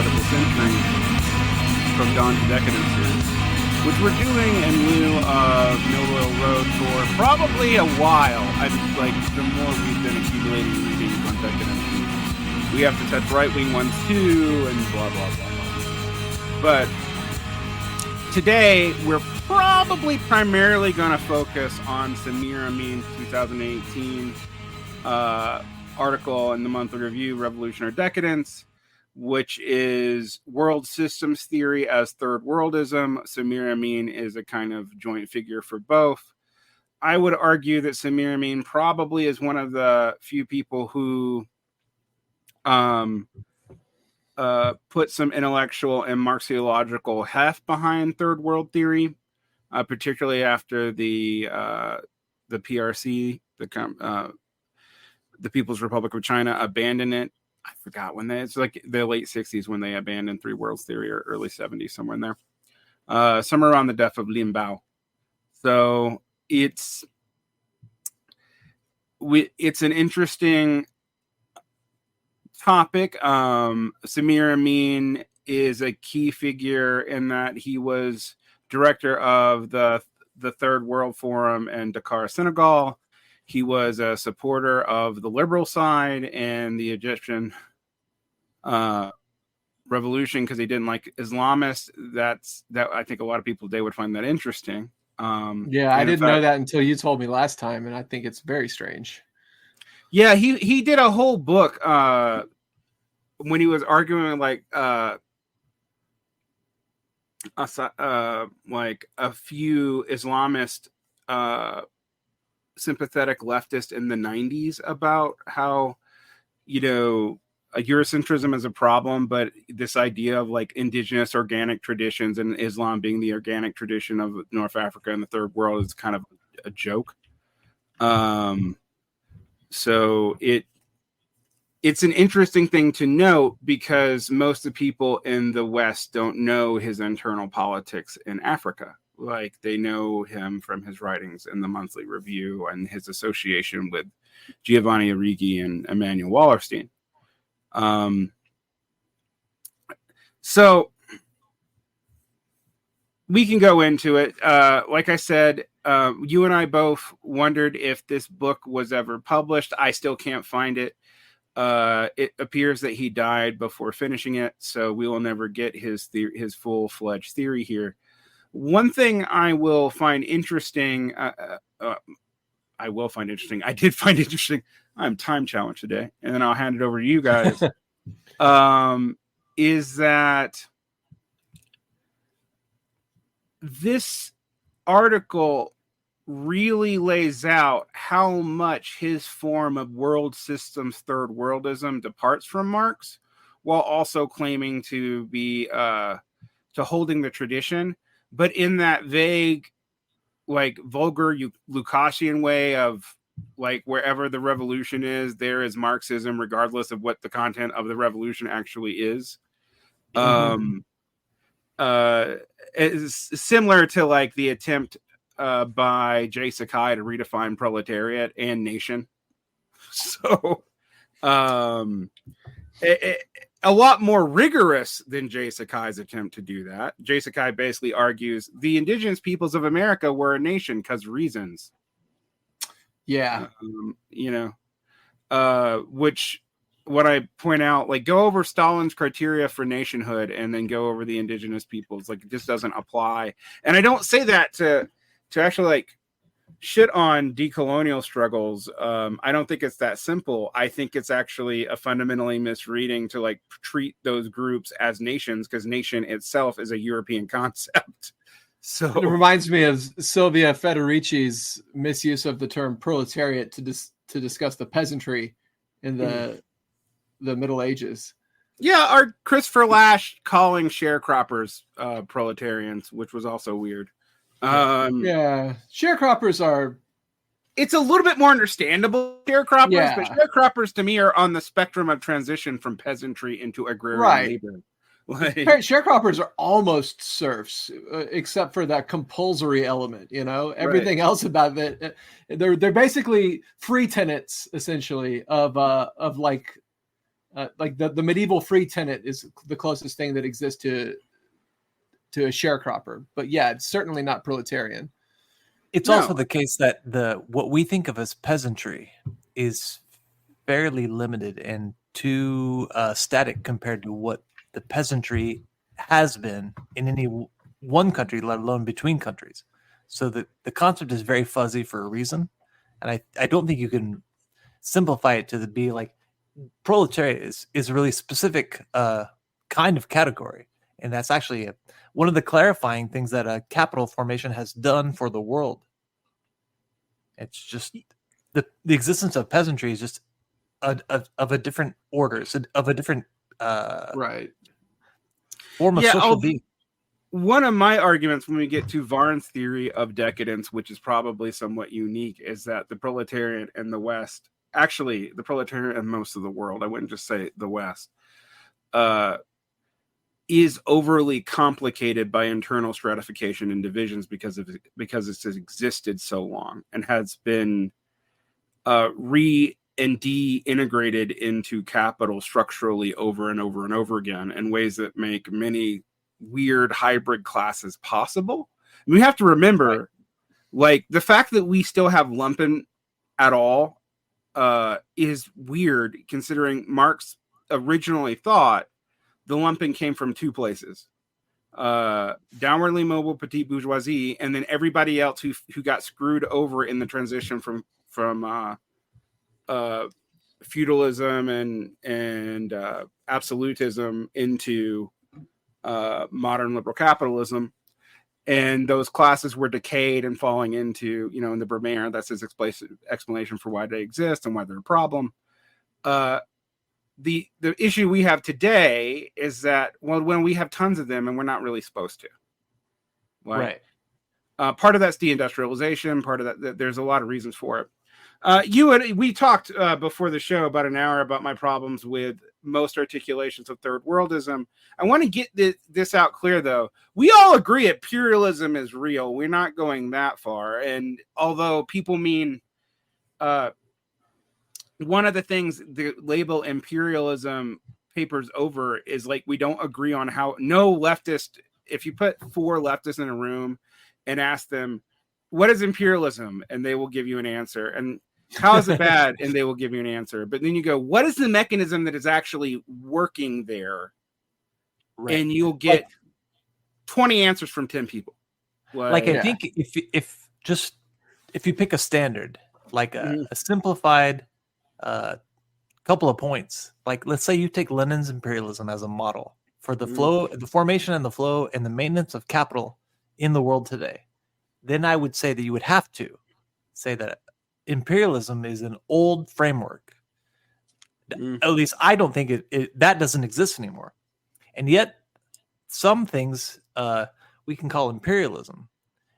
Incredible Centuries from Dawn to Decadence series, which we're doing in lieu of No Royal Road for probably a while. The more we've been accumulating readings on Decadence, we have to touch right-wing ones too, and blah, blah, blah, blah. But today, we're probably primarily going to focus on Samir Amin's 2018 article in the monthly review, Revolution or Decadence, which is world systems theory as third worldism. Samir Amin is a kind of joint figure for both. I would argue that Samir Amin probably is one of the few people who put some intellectual and Marxiological heft behind third world theory, particularly after the PRC, the People's Republic of China, abandoned it. I forgot when it's like the late 60s when they abandoned three worlds theory, or early 70s, somewhere in there, somewhere around the death of Lin Bao. So it's an interesting topic. Samir Amin is a key figure in that he was director of the Third World Forum in Dakar, Senegal. He was a supporter of the liberal side and the Egyptian revolution because he didn't like Islamists. That I think a lot of people today would find that interesting. I didn't know that until you told me last time, and I think it's very strange. Yeah, he did a whole book when he was arguing like a few Islamist sympathetic leftists in the 90s about how, Eurocentrism is a problem, but this idea of like indigenous organic traditions and Islam being the organic tradition of North Africa and the third world is kind of a joke. So it's an interesting thing to note because most of the people in the West don't know his internal politics in Africa. Like they know him from his writings in the monthly review and his association with Giovanni Arrighi and Emmanuel Wallerstein. So we can go into it. Like I said, you and I both wondered if this book was ever published. I still can't find it. It appears that he died before finishing it, so we will never get his full-fledged theory here. One thing I will find interesting, I did find interesting, I'm time challenged today, and then I'll hand it over to you guys, is that this article really lays out how much his form of world systems third worldism departs from Marx, while also claiming to be to holding the tradition, but in that vague, like vulgar Lukashian way of like wherever the revolution is, there is Marxism, regardless of what the content of the revolution actually is. It's similar to like the attempt by Jay Sakai to redefine proletariat and nation. So a lot more rigorous than Jay Sakai's attempt to do that. Jay Sakai basically argues the indigenous peoples of America were a nation because reasons. Yeah. Which when I point out, like, go over Stalin's criteria for nationhood and then go over the indigenous peoples, like, it just doesn't apply. And I don't say that to actually like shit on decolonial struggles. I don't think it's that simple. I think it's actually a fundamentally misreading to like treat those groups as nations, because nation itself is a European concept. So it reminds me of Silvia Federici's misuse of the term proletariat to discuss the peasantry in the Middle Ages. Yeah, or Christopher Lasch calling sharecroppers proletarians, which was also weird. Sharecroppers are... It's a little bit more understandable, sharecroppers, but sharecroppers to me are on the spectrum of transition from peasantry into agrarian labor. Like, sharecroppers are almost serfs, except for that compulsory element. Everything else about it, they're basically free tenants, essentially, of like Like the medieval free tenant is the closest thing that exists to a sharecropper. But yeah, it's certainly not proletarian. It's also the case that what we think of as peasantry is fairly limited and too static compared to what the peasantry has been in any one country, let alone between countries. So the concept is very fuzzy for a reason. And I don't think you can simplify it to be like proletariat is a really specific kind of category. And that's actually one of the clarifying things that capital formation has done for the world. It's just the existence of peasantry is just of a different order, of a different right form of social being. One of my arguments when we get to Varn's theory of decadence, which is probably somewhat unique, is that the proletariat in the West, actually the proletariat in most of the world, I wouldn't just say the West, is overly complicated by internal stratification and divisions because it's existed so long and has been and de-integrated into capital structurally over and over and over again in ways that make many weird hybrid classes possible. And we have to remember, like, the fact that we still have lumpen at all is weird, considering Marx originally thought the lumpen came from two places: downwardly mobile petite bourgeoisie, and then everybody else who got screwed over in the transition from feudalism and absolutism into modern liberal capitalism. And those classes were decayed and falling into, in the Vermeer. That's his explanation for why they exist and why they're a problem. The issue we have today is that, well, when we have tons of them and we're not really supposed to. Right. Part of that's deindustrialization. Part of that, there's a lot of reasons for it. We talked before the show about an hour about my problems with most articulations of third worldism. I want to get this out clear, though. We all agree imperialism is real. We're not going that far. And although people mean one of the things the label imperialism papers over is, like, we don't agree on how no leftist, if you put four leftists in a room and ask them, what is imperialism? And they will give you an answer. And how is it bad? And they will give you an answer. But then you go, what is the mechanism that is actually working there? Right. And you'll get 20 answers from 10 people. I think if you pick a standard, like a simplified couple of points, like let's say you take Lenin's imperialism as a model for the flow, the formation and the flow and the maintenance of capital in the world today, then I would say that you would have to say that imperialism is an old framework. At least I don't think that doesn't exist anymore. And yet some things we can call imperialism.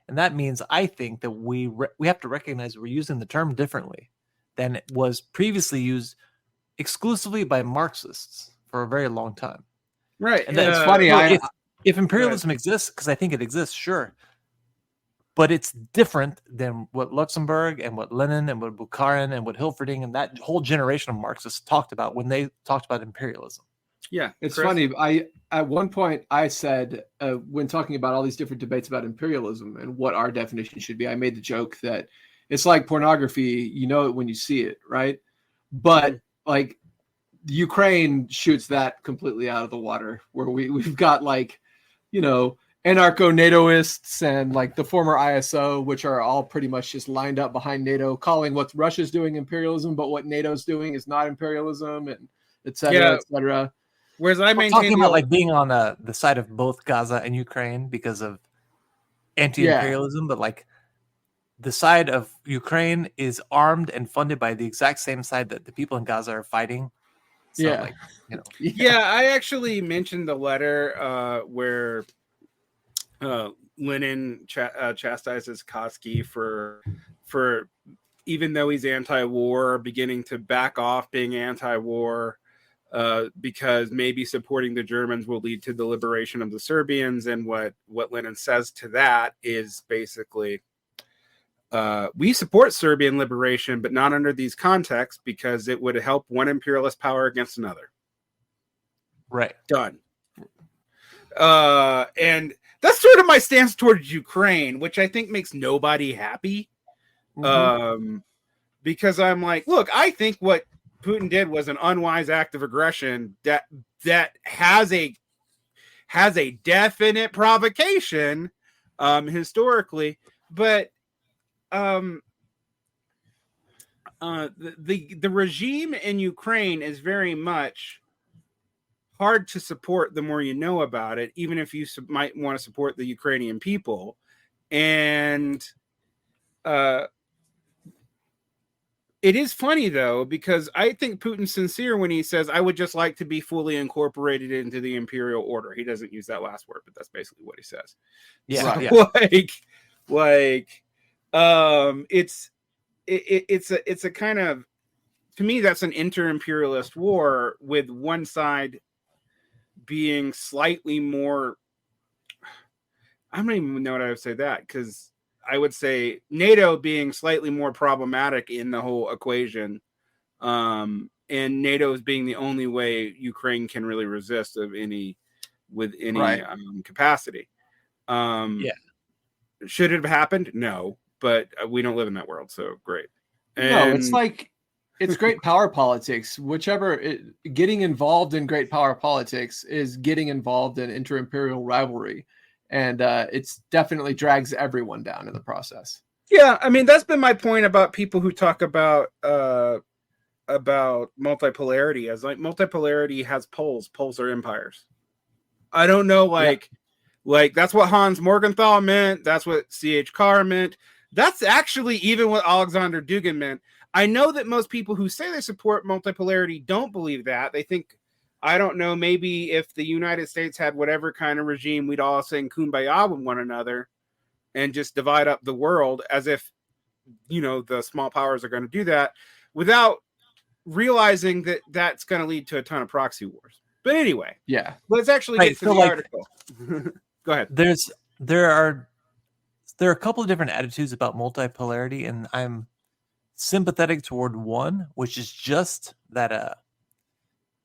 And that means I think that we have to recognize we're using the term differently than it was previously used exclusively by Marxists for a very long time. Right. And it's funny. If imperialism exists, because I think it exists, sure. But it's different than what Luxemburg and what Lenin and what Bukharin and what Hilferding and that whole generation of Marxists talked about when they talked about imperialism. Yeah, it's funny. At one point I said, when talking about all these different debates about imperialism and what our definition should be, I made the joke that it's like pornography. You know it when you see it, right? But like Ukraine shoots that completely out of the water, where we've got anarcho-NATOists and like the former ISO, which are all pretty much just lined up behind NATO, calling what Russia's doing imperialism, but what NATO's doing is not imperialism, and et cetera, et cetera. Whereas I maintain talking about like being on the side of both Gaza and Ukraine because of anti-imperialism, but like the side of Ukraine is armed and funded by the exact same side that the people in Gaza are fighting. So, I actually mentioned the letter where Lenin chastises Kotsky for even though he's anti-war, beginning to back off being anti-war because maybe supporting the Germans will lead to the liberation of the Serbians. And what Lenin says to that is basically, we support Serbian liberation, but not under these contexts because it would help one imperialist power against another. Right. Done. And that's sort of my stance towards Ukraine, which I think makes nobody happy. Because I'm like, look, I think what Putin did was an unwise act of aggression that has a definite provocation historically, but the regime in Ukraine is very much hard to support the more you know about it, even if you might want to support the Ukrainian people. And it is funny, though, because I think Putin's sincere when he says, I would just like to be fully incorporated into the imperial order. He doesn't use that last word, but that's basically what he says. Yeah. It's a kind of, to me, that's an inter-imperialist war with one side being slightly more, I don't even know what I would say that, because I would say NATO being slightly more problematic in the whole equation, and NATO being the only way Ukraine can really resist with any capacity. Should it have happened? No, but we don't live in that world, so great. No, it's great power politics. Getting involved in great power politics is getting involved in inter-imperial rivalry. And it's definitely drags everyone down in the process. Yeah, I mean, that's been my point about people who talk about multipolarity, as like multipolarity has poles. Poles are empires. I don't know, like that's what Hans Morgenthau meant. That's what C.H. Carr meant. That's actually even what Alexander Dugin meant. I know that most people who say they support multipolarity don't believe that. They think, I don't know, maybe if the United States had whatever kind of regime, we'd all sing Kumbaya with one another and just divide up the world, as if, the small powers are going to do that, without realizing that that's going to lead to a ton of proxy wars. But anyway, let's actually get to the article. Go ahead. There are a couple of different attitudes about multipolarity, and I'm sympathetic toward one, which is just that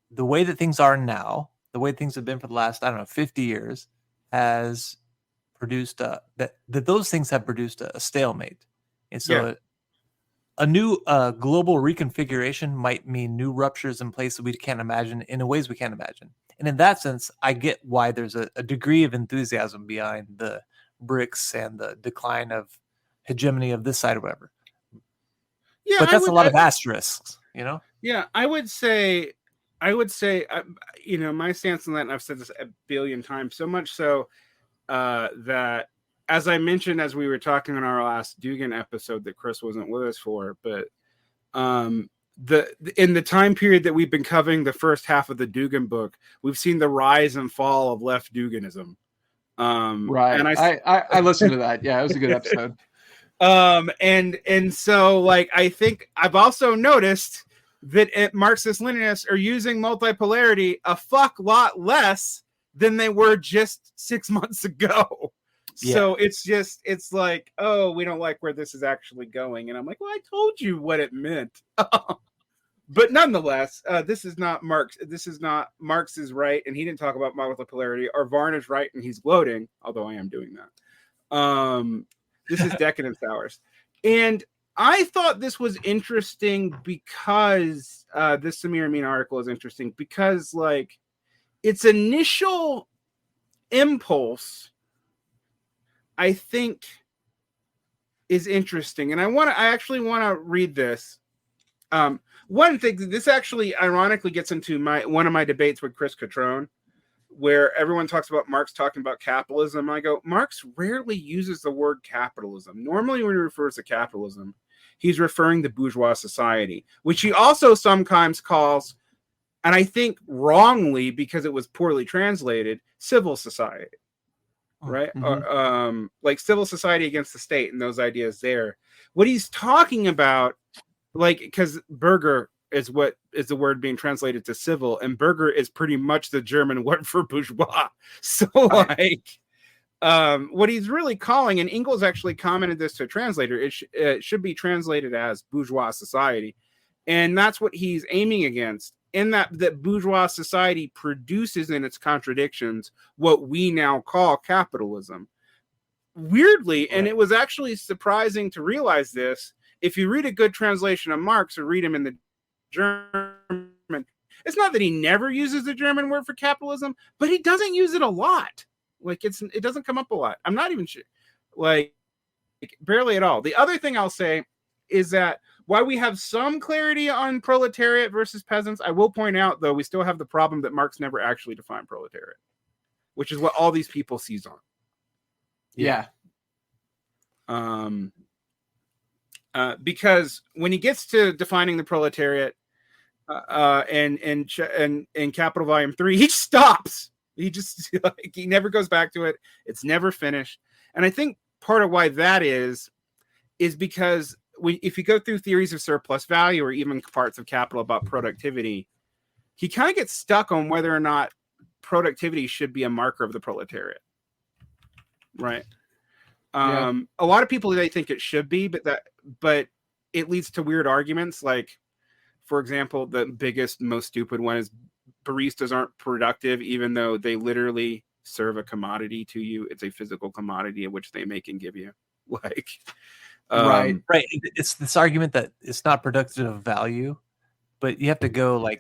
the way that things are now, the way things have been for the last, 50 years, has produced that those things have produced a stalemate. And so a new global reconfiguration might mean new ruptures in places we can't imagine, in ways we can't imagine. And in that sense, I get why there's a degree of enthusiasm behind the BRICS and the decline of hegemony of this side or whatever. Yeah, but that's a lot of asterisks, Yeah, I would say, my stance on that, and I've said this a billion times, so much so that, as I mentioned as we were talking on our last Dugin episode that Chris wasn't with us for, but in the time period that we've been covering the first half of the Dugin book, we've seen the rise and fall of left Duginism. Right. And I listened to that. Yeah, it was a good episode. And so, like, I think I've also noticed that Marxist-Leninists are using multipolarity a fuck lot less than they were just 6 months ago. Yeah. So it's like, oh, we don't like where this is actually going. And I'm like, well, I told you what it meant. But nonetheless, this is not Marx. This is not Marx is right, and he didn't talk about multipolarity, or Varn is right, and he's gloating, although I am doing that. This is Decadence Hours. And I thought this was interesting because this Samir Amin article is interesting because, like, its initial impulse, I think, is interesting. And I actually want to read this. One thing, this actually ironically gets into one of my debates with Chris Catrone, where everyone talks about Marx talking about capitalism. I go, Marx rarely uses the word capitalism. Normally when he refers to capitalism, he's referring to bourgeois society, which he also sometimes calls, and I think wrongly because it was poorly translated, civil society, right? Mm-hmm. Like civil society against the state and those ideas there. What he's talking about, like, because Bürger is what is the word being translated to civil, and Bürger is pretty much the German word for bourgeois. So, like, what he's really calling, and Engels actually commented this to a translator, it should be translated as bourgeois society, and that's what he's aiming against. in that bourgeois society produces in its contradictions what we now call capitalism. Weirdly, and it was actually surprising to realize this, if you read a good translation of Marx or read him in the German, it's not that he never uses the German word for capitalism, but he doesn't use it a lot. Like it doesn't come up a lot. I'm not even sure, like barely at all. The other thing I'll say is that while we have some clarity on proletariat versus peasants, I will point out, though, we still have the problem that Marx never actually defined proletariat, which is what all these people seize on. Yeah. Because when he gets to defining the proletariat and Capital Volume 3, he stops. He just he never goes back to it. It's never finished. And I think part of why that is because if you go through theories of surplus value or even parts of Capital about productivity, he kind of gets stuck on whether or not productivity should be a marker of the proletariat. Right. A lot of people, they think it should be, but it leads to weird arguments. Like, for example, the biggest, most stupid one is baristas aren't productive, even though they literally serve a commodity to you. It's a physical commodity of which they make and give you. Like, right. It's this argument that it's not productive of value, but you have to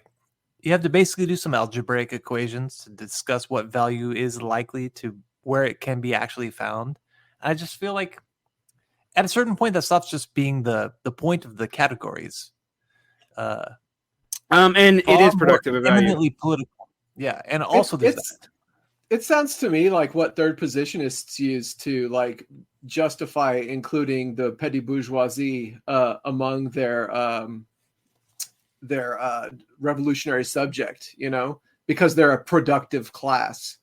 you have to basically do some algebraic equations to discuss what value is likely to where it can be actually found. I just feel like at a certain point that stops just being the point of the categories. And it is productive of value. Eminently political. Yeah, and also there's that. It sounds to me like what third positionists use to like justify including the petty bourgeoisie among their revolutionary subject, because they're a productive class.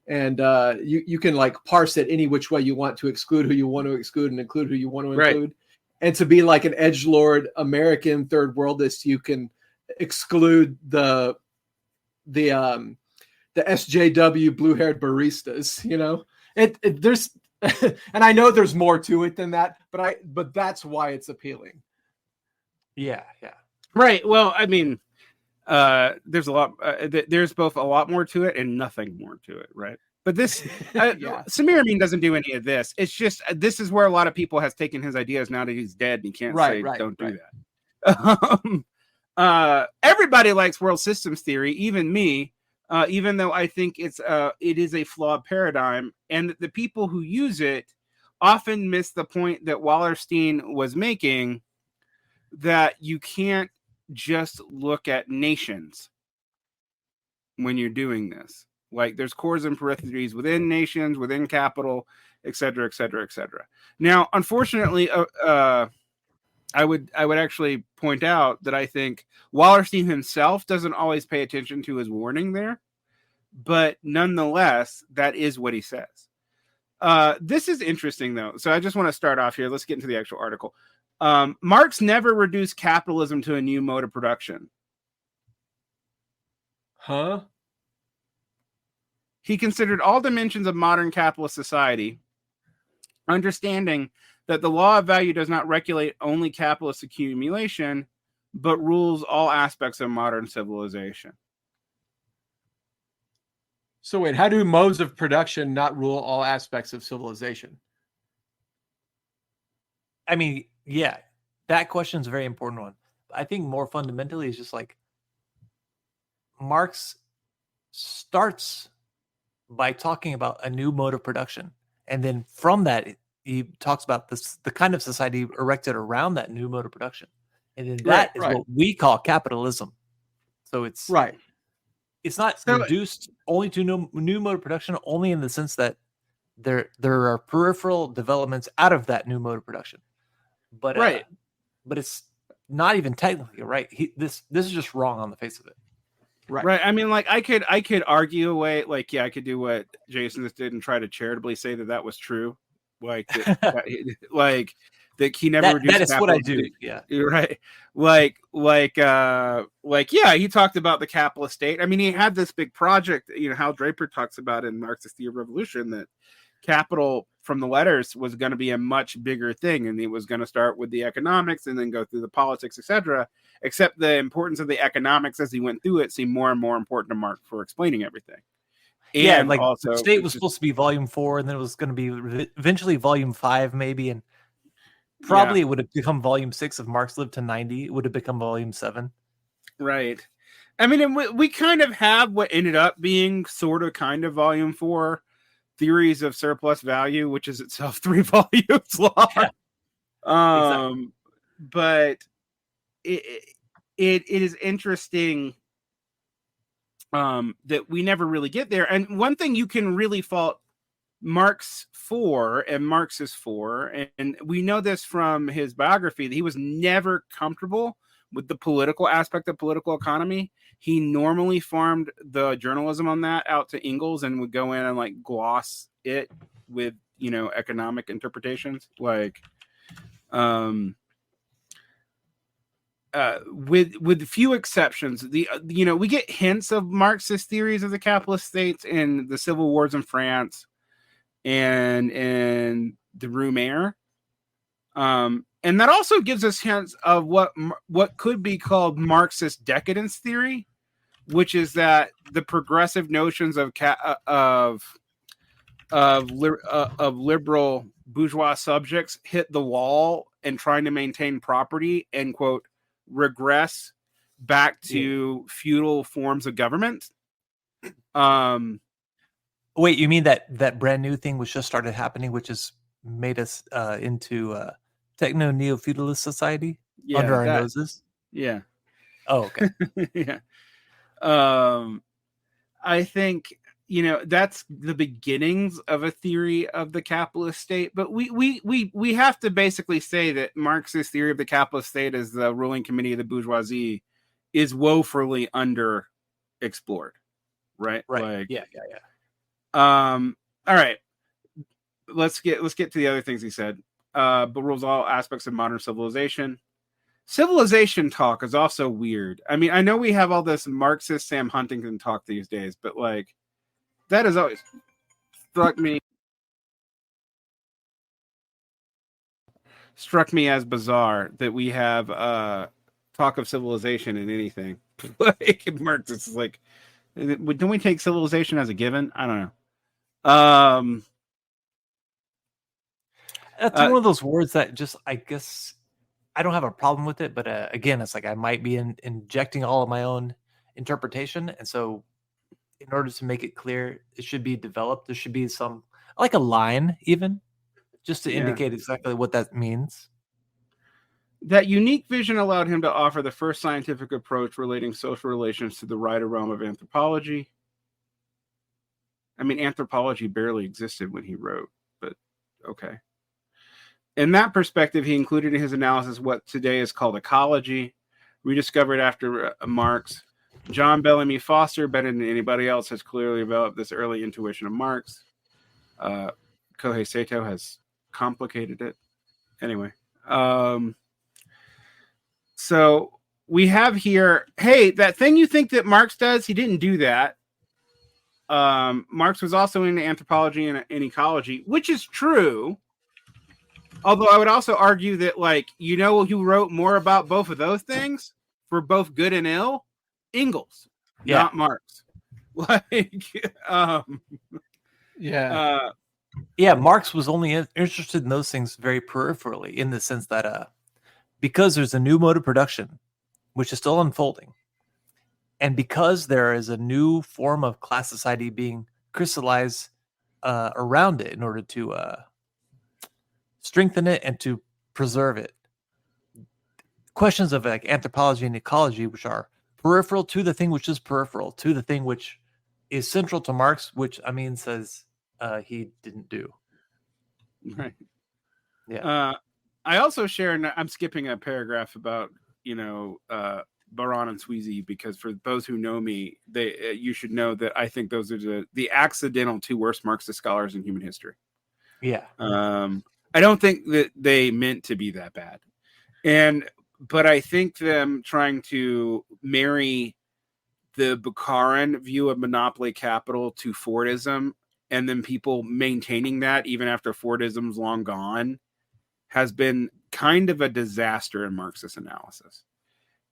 And you can like parse it any which way you want to exclude who you want to exclude and include who you want to include. Right. And to be like an edgelord American third worldist, you can exclude the SJW blue-haired baristas. There's and I know there's more to it than that, but that's why it's appealing. Yeah. Right. Well, I mean, there's a lot. There's both a lot more to it and nothing more to it, right? But this, Samir Amin doesn't do any of this. It's just this is where a lot of people has taken his ideas now that he's dead, and he can't say don't do that. Everybody likes world systems theory, even me. Even though I think it is a flawed paradigm, and the people who use it often miss the point that Wallerstein was making, that you can't just look at nations when you're doing this. Like there's cores and peripheries within nations, within capital, et cetera, et cetera, et cetera. Now, unfortunately, I would actually point out that I think Wallerstein himself doesn't always pay attention to his warning there, but nonetheless, that is what he says. This is interesting, though. So I just want to start off here. Let's get into the actual article. Marx never reduced capitalism to a new mode of production. Huh? He considered all dimensions of modern capitalist society, understanding that the law of value does not regulate only capitalist accumulation, but rules all aspects of modern civilization. So wait, how do modes of production not rule all aspects of civilization? I mean, yeah, that question is a very important one. I think more fundamentally is just like Marx starts by talking about a new mode of production. And then from that, he talks about the kind of society erected around that new mode of production. And then that is what we call capitalism. So it's it's not reduced only to new mode of production, only in the sense that there are peripheral developments out of that new mode of production. But but it's not even technically right. This is just wrong on the face of it. Right. I mean, like I could argue away. Like, I could do what Jason just did and try to charitably say that was true. Like, that he never reduced. That is what I do. Yeah. Right. He talked about the capitalist state. I mean, he had this big project. Hal Draper talks about in Marxist Theory of Revolution capital from the letters was going to be a much bigger thing, and it was going to start with the economics and then go through the politics, etc. Except the importance of the economics as he went through it seemed more and more important to Mark for explaining everything. And like also, the state was supposed to be volume 4, and then it was going to be eventually volume 5, maybe, and probably it would have become volume 6 if Marx lived to 90. It would have become volume 7. Right. I mean, we kind of have what ended up being sort of kind of volume 4, Theories of Surplus Value, which is itself 3 volumes long. Yeah. Exactly. But it is interesting that we never really get there. And one thing you can really fault Marx for, and Marx is for, and we know this from his biography, that he was never comfortable with the political aspect of political economy. He normally farmed the journalism on that out to Engels and would go in and like gloss it with, economic interpretations. Like, with few exceptions, we get hints of Marxist theories of the capitalist states in the civil wars in France and in the Room and that also gives us hints of what could be called Marxist decadence theory, which is that the progressive notions of liberal bourgeois subjects hit the wall and trying to maintain property and, quote, regress back to feudal forms of government. Wait, you mean that brand new thing which just started happening, which has made us into techno neo-feudalist society under our noses? Yeah. Oh, okay. Yeah. I think, that's the beginnings of a theory of the capitalist state. But we have to basically say that Marx's theory of the capitalist state as the ruling committee of the bourgeoisie is woefully underexplored. Right. Right. Yeah. All right. Let's get to the other things he said. But rules all aspects of modern civilization. Civilization talk is also weird. I mean, I know we have all this Marxist Sam Huntington talk these days, but like that has always struck me as bizarre that we have talk of civilization in anything. Like Marx is like, don't we take civilization as a given? I don't know. That's one of those words that just, I guess, I don't have a problem with it, but again, it's like I might be injecting all of my own interpretation, and so in order to make it clear, it should be developed. There should be some, like a line, even, just to indicate exactly what that means. That unique vision allowed him to offer the first scientific approach relating social relations to the wider realm of anthropology. I mean, anthropology barely existed when he wrote, but okay. In that perspective, he included in his analysis what today is called ecology, rediscovered after Marx. John Bellamy Foster, better than anybody else, has clearly developed this early intuition of Marx. Kohei Sato has complicated it. Anyway. So we have here, hey, that thing you think that Marx does, he didn't do that. Marx was also into anthropology and ecology, which is true. Although I would also argue that, like, who wrote more about both of those things for both good and ill? Engels, not Marx. Like, Marx was only interested in those things very peripherally, in the sense that because there's a new mode of production, which is still unfolding, and because there is a new form of class society being crystallized around it in order to strengthen it and to preserve it. Questions of like anthropology and ecology, which are peripheral to the thing which is peripheral to the thing which is central to Marx, which Amin says he didn't do. Right. Yeah. I also share, and I'm skipping a paragraph about, Varn and Sweezy, because for those who know me, you should know that I think those are the accidental two worst Marxist scholars in human history. Yeah. I don't think that they meant to be that bad. But I think them trying to marry the Bukharin view of monopoly capital to Fordism and then people maintaining that even after Fordism's long gone has been kind of a disaster in Marxist analysis.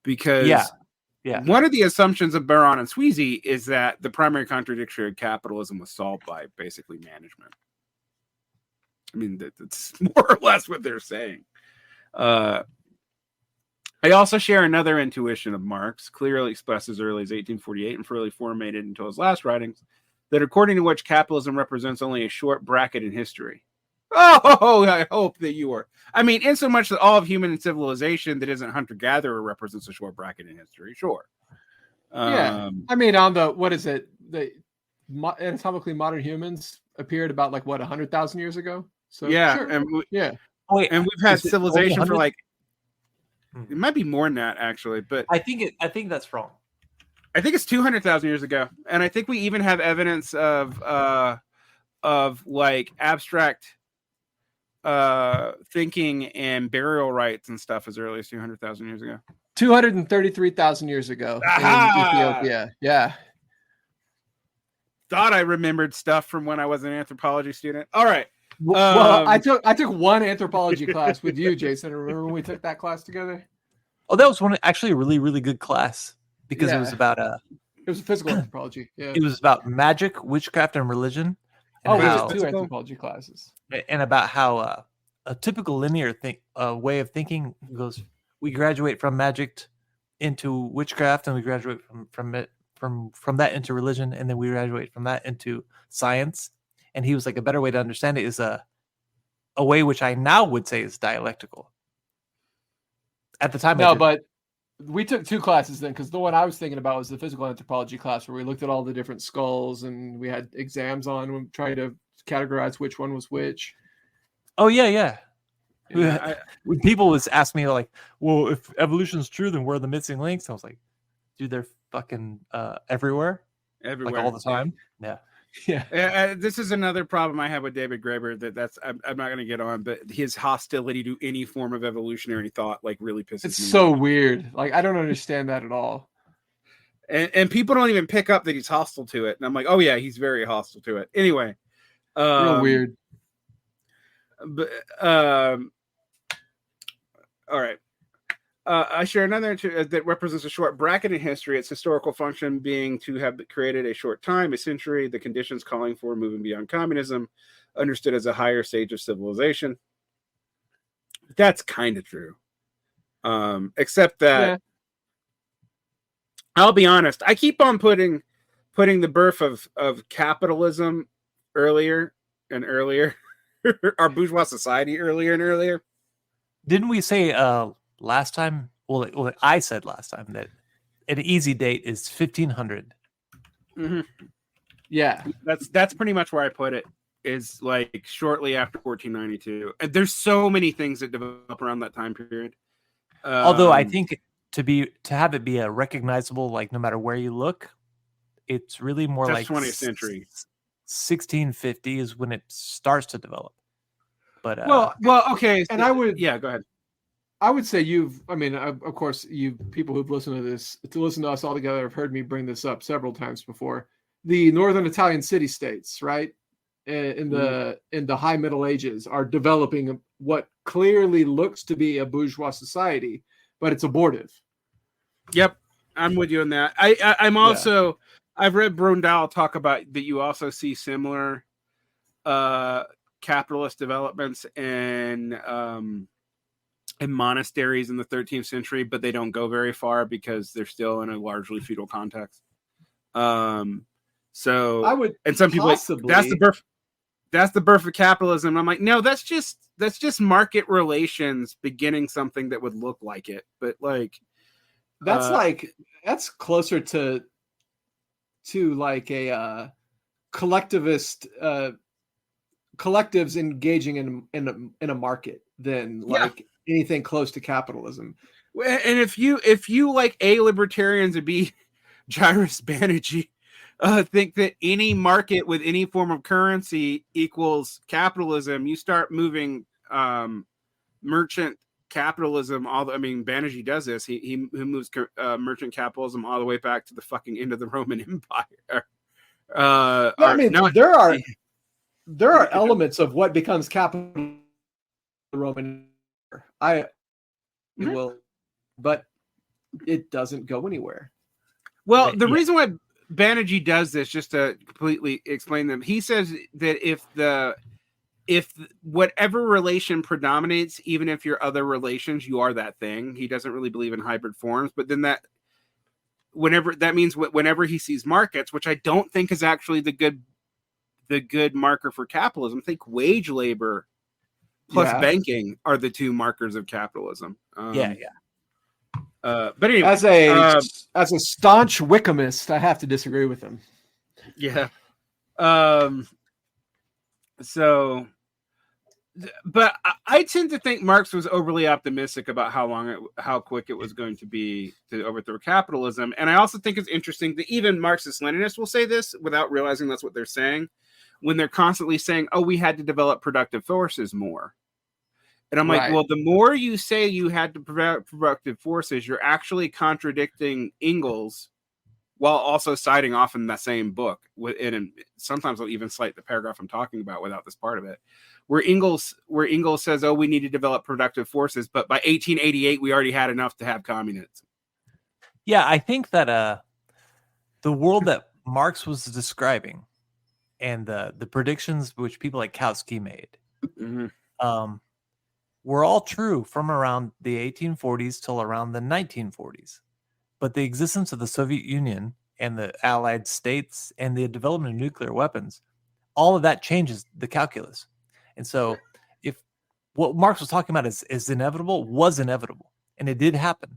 Because one of the assumptions of Varn and Sweezy is that the primary contradiction of capitalism was solved by basically management. I mean, that's more or less what they're saying. I also share another intuition of Marx, clearly expressed as early as 1848 and fully formulated until his last writings, that according to which capitalism represents only a short bracket in history. Oh, I hope that you are. I mean, in so much that all of human civilization that isn't hunter-gatherer represents a short bracket in history, sure. I mean, on the, what is it? The anatomically modern humans appeared about 100,000 years ago. So yeah, sure. and and we've had civilization for it might be more than that actually, but I think that's wrong. I think it's 200,000 years ago, and I think we even have evidence of abstract thinking and burial rites and stuff as early as 200,000 years ago. 233,000 years ago in Ethiopia. Yeah. Thought I remembered stuff from when I was an anthropology student. All right. Well, I took one anthropology class with you, Jason. Remember when we took that class together? Oh, that was actually a really, really good class because it was about it was physical anthropology. Yeah. It was about magic, witchcraft, and religion. And two anthropology classes. And about how a typical linear way of thinking goes. We graduate from magic into witchcraft, and we graduate from that into religion, and then we graduate from that into science. And he was like, a better way to understand it is a way which I now would say is dialectical. At the time, but we took two classes then, because the one I was thinking about was the physical anthropology class, where we looked at all the different skulls and we had exams on when trying to categorize which one was which. Oh yeah. When people was ask me well, if evolution's true, then where are the missing links? I was like, dude, they're fucking everywhere, all the time. Yeah. This is another problem I have with David Graeber. I'm not going to get on, but his hostility to any form of evolutionary thought really pisses me off. It's so weird. I don't understand that at all. And people don't even pick up that he's hostile to it. And I'm like, oh yeah, he's very hostile to it. Anyway, real weird. But all right. I share another that represents a short bracket in history. Its historical function being to have created a short time, a century, the conditions calling for moving beyond communism, understood as a higher stage of civilization. That's kind of true. Except that I'll be honest, I keep on putting the birth of capitalism earlier and earlier, our bourgeois society earlier and earlier. Didn't we say last time? Well, I said last time that an easy date is 1500. Mm-hmm. Yeah, that's pretty much where I put it. Is shortly after 1492. And there's so many things that develop around that time period. Although I think to have it be a recognizable, no matter where you look, it's really more 20th century. 1650 is when it starts to develop. But well, okay. And I would, go ahead. I would say of course, you people who've listened to us all together have heard me bring this up several times before. The northern Italian city-states, right, in the high Middle Ages, are developing what clearly looks to be a bourgeois society, but it's abortive. Yep, I'm with you on that. I'm also I've read Brundall talk about that. You also see similar capitalist developments in monasteries in the 13th century, but they don't go very far because they're still in a largely feudal context. So I would, and some people that's the birth of capitalism. I'm like, no, that's just market relations beginning something that would look like it, but that's closer to a collectivist collectives engaging in a market than anything close to capitalism. And if you like A, libertarians and B, Jairus Banerjee, think that any market with any form of currency equals capitalism, you start moving merchant capitalism. Banerjee does this. He moves merchant capitalism all the way back to the fucking end of the Roman Empire. there are elements of what becomes capital the Roman will, but it doesn't go anywhere. Well, the reason why Banerjee does this, just to completely explain them, he says that if whatever relation predominates, even if you're other relations, you are that thing. He doesn't really believe in hybrid forms, but then that means whenever he sees markets, which I don't think is actually the good marker for capitalism. I think wage labor plus banking are the two markers of capitalism. But anyway, as a staunch Wickhamist, I have to disagree with him. Yeah. So, but I tend to think Marx was overly optimistic about how quick it was going to be to overthrow capitalism. And I also think it's interesting that even Marxist-Leninists will say this without realizing that's what they're saying, when they're constantly saying, oh, we had to develop productive forces more. And I'm like, well, the more you say you had to develop productive forces, you're actually contradicting Engels while also citing off in that same book. And sometimes I'll even cite the paragraph I'm talking about without this part of it, where Engels says, oh, we need to develop productive forces, but by 1888, we already had enough to have communism. Yeah, I think that the world that Marx was describing and the predictions which people like Kautsky made were all true from around the 1840s till around the 1940s. But the existence of the Soviet Union and the Allied states and the development of nuclear weapons, all of that changes the calculus. And so if what Marx was talking about is inevitable, was inevitable. And it did happen.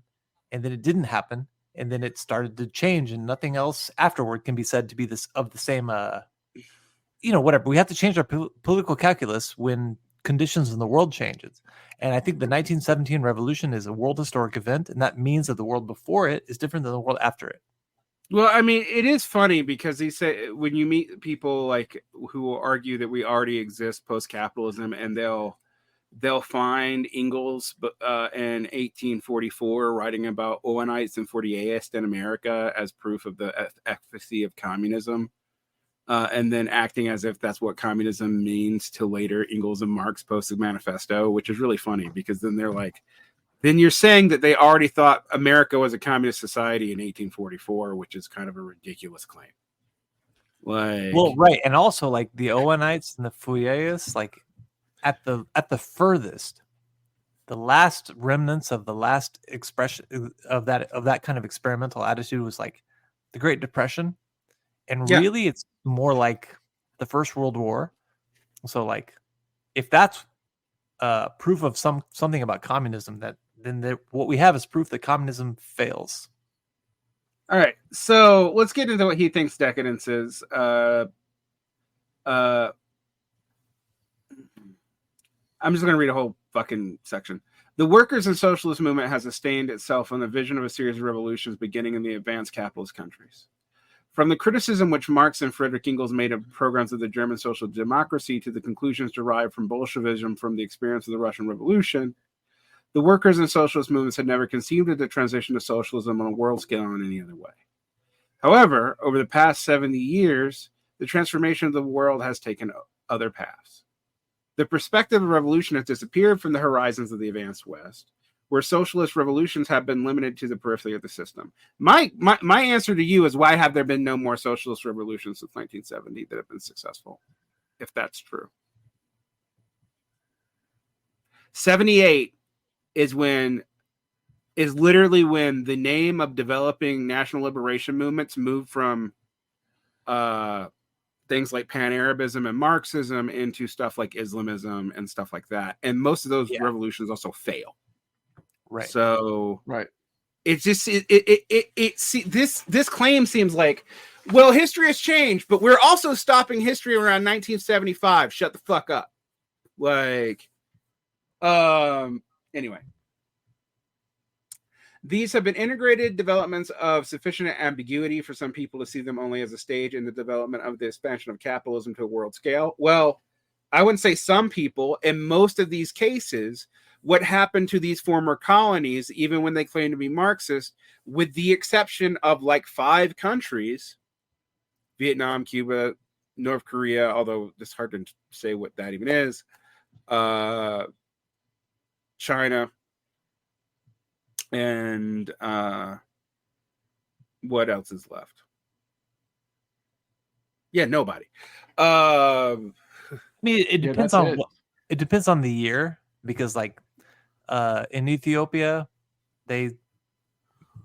And then it didn't happen. And then it started to change, and nothing else afterward can be said to be the same, whatever. We have to change our political calculus when conditions in the world changes. And I think the 1917 revolution is a world historic event, and that means that the world before it is different than the world after it. Well, I mean, it is funny because he say when you meet people like who will argue that we already exist post-capitalism, and they'll find Engels in 1844 writing about Owenites and Fourierists in America as proof of the efficacy of communism. And then acting as if that's what communism means to later Engels and Marx post the manifesto, which is really funny because then they're like, then you're saying that they already thought America was a communist society in 1844, which is kind of a ridiculous claim. Well, right. And also like the Owenites and the Fourierists, like at the furthest, the last remnants of the last expression of that kind of experimental attitude was like the Great Depression. And really, it's more like the First World War. So, like, if that's proof of something about communism, then what we have is proof that communism fails. All right, so let's get into what he thinks decadence is. I'm just going to read a whole fucking section. The workers' and socialist movement has sustained itself on the vision of a series of revolutions beginning in the advanced capitalist countries. From the criticism which Marx and Friedrich Engels made of programs of the German social democracy to the conclusions derived from Bolshevism from the experience of the Russian Revolution, the workers and socialist movements had never conceived of the transition to socialism on a world scale in any other way. However, over the past 70 years, the transformation of the world has taken other paths. The perspective of revolution has disappeared from the horizons of the advanced West, where socialist revolutions have been limited to the periphery of the system. My answer to you is, why have there been no more socialist revolutions since 1970 that have been successful, if that's true? 78 is literally when the name of developing national liberation movements moved from things like Pan-Arabism and Marxism into stuff like Islamism and stuff like that. And most of those revolutions also fail. Right. So it's just this claim seems like, well, history has changed, but we're also stopping history around 1975. Shut the fuck up. Anyway. These have been integrated developments of sufficient ambiguity for some people to see them only as a stage in the development of the expansion of capitalism to a world scale. Well, I wouldn't say some people. In most of these cases, what happened to these former colonies, even when they claim to be Marxist, with the exception of like 5 countries, Vietnam, Cuba, North Korea, although it's hard to say what that even is. China, and what else is left? Yeah, nobody. I mean, it depends on it depends on the year, because like in Ethiopia, they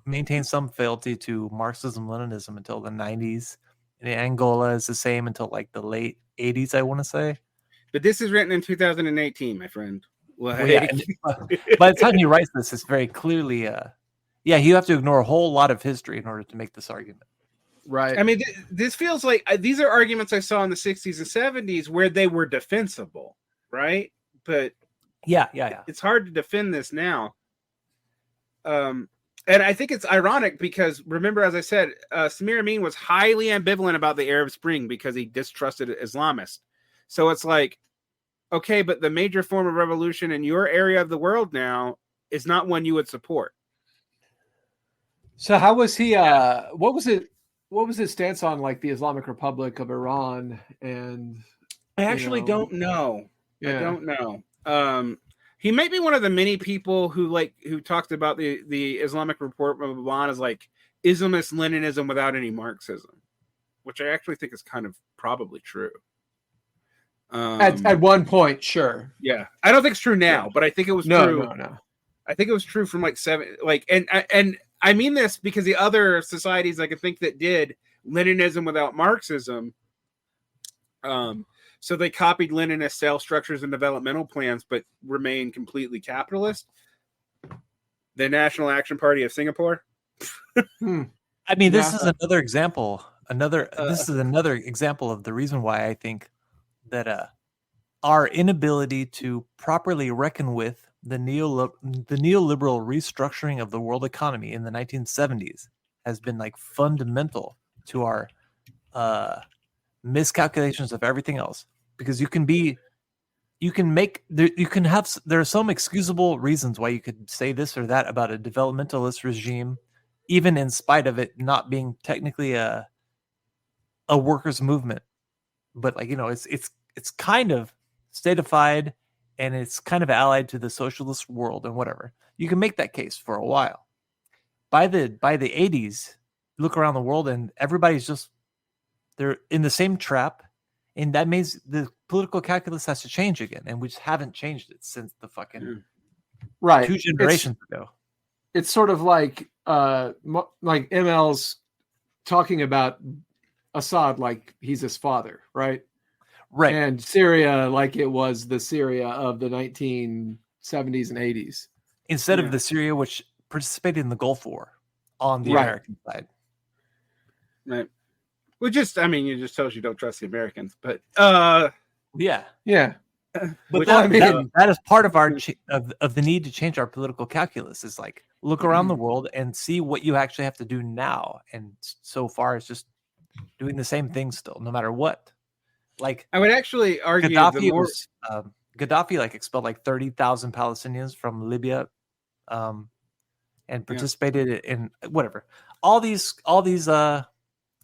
maintain some fealty to Marxism-Leninism until the 90s. In Angola is the same until like the late 80s, I want to say. But this is written in 2018, my friend. Well, yeah, by the time he writes this, it's very clearly, you have to ignore a whole lot of history in order to make this argument. Right. I mean, this feels like these are arguments I saw in the 60s and 70s where they were defensible, right? But yeah, it's hard to defend this now. And I think it's ironic because, remember, as I said, Samir Amin was highly ambivalent about the Arab Spring because he distrusted Islamists. So it's like, okay, but the major form of revolution in your area of the world now is not one you would support. So how was he? What was it? What was his stance on like the Islamic Republic of Iran? And I actually don't know. Yeah. I don't know. He might be one of the many people who talked about the Islamic Republic of Iran as like Islamist Leninism without any Marxism, which I actually think is kind of probably true. At one point, sure. Yeah, I don't think it's true now, but I think it was true. No. I think it was true from like and I mean this because the other societies I can think that did Leninism without Marxism, so they copied Leninist sales structures and developmental plans, but remained completely capitalist. The National Action Party of Singapore. I mean, this is another example. This is another example of the reason why I think that our inability to properly reckon with the neoliberal restructuring of the world economy in the 1970s has been like fundamental to our miscalculations of everything else. Because there are some excusable reasons why you could say this or that about a developmentalist regime, even in spite of it not being technically a workers' movement. But like, it's kind of statified and it's kind of allied to the socialist world and whatever. You can make that case for a while. By the 80s, look around the world and everybody's they're in the same trap, and that means the political calculus has to change again, and we just haven't changed it since the fucking 2 generations ago. It's sort of like ML's talking about Assad like he's his father, right? Right. And Syria like it was the Syria of the 1970s and 80s. Instead of the Syria which participated in the Gulf War on the American side. Right. Well, it just tells you don't trust the Americans. But yeah. But that is part of our of the need to change our political calculus. Is like look around the world and see what you actually have to do now. And so far, it's just doing the same thing still, no matter what. Like I would actually argue Gaddafi like expelled like 30,000 Palestinians from Libya, and participated in whatever. All these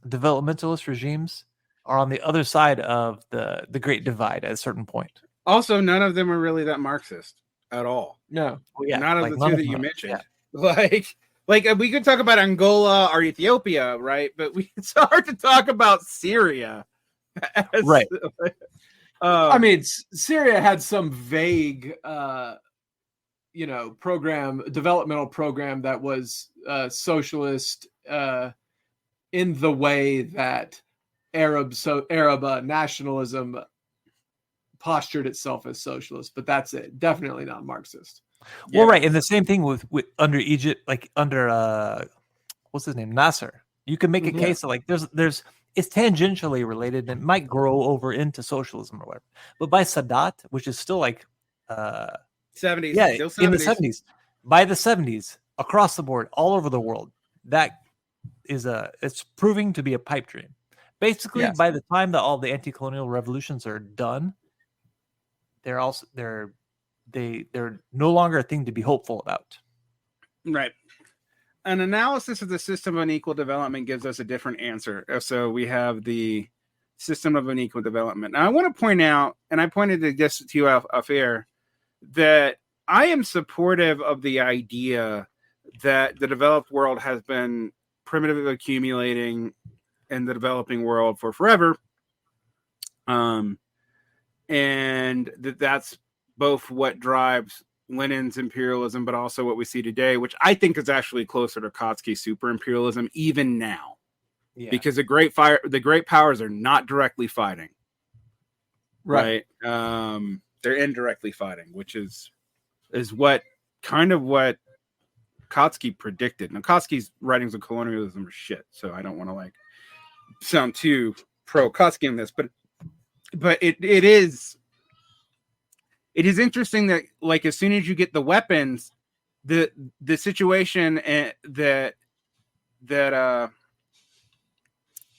developmentalist regimes are on the other side of the Great Divide at a certain point. Also, none of them are really that Marxist at all. No, none of the two that you mentioned. Yeah. Like we could talk about Angola or Ethiopia, right? But it's hard to talk about Syria. Right. I mean, Syria had some vague, developmental program that was socialist in the way that Arab nationalism postured itself as socialist, but that's it. Definitely not Marxist. Well, right, and the same thing with under Egypt, like under what's his name, Nasser. You can make a case that like there's it's tangentially related and it might grow over into socialism or whatever. But by Sadat, which is still like 70s, still 70s. In the 70s, by the 70s, across the board, all over the world, that is it's proving to be a pipe dream. Basically, by the time that all the anti-colonial revolutions are done, they're no longer a thing to be hopeful about. Right. An analysis of the system of unequal development gives us a different answer. So we have the system of unequal development. Now, I want to point out, and I pointed this to you off air, that I am supportive of the idea that the developed world has been primitively accumulating in the developing world for forever. And that's both what drives Lenin's imperialism, but also what we see today, which I think is actually closer to Kautsky's super imperialism, even now. Yeah. Because the great powers are not directly fighting. Right. They're indirectly fighting, which is what Kautsky predicted. Now, Kautsky's writings on colonialism are shit, so I don't want to sound too pro Kautsky in this, but it is interesting that as soon as you get the weapons, the situation that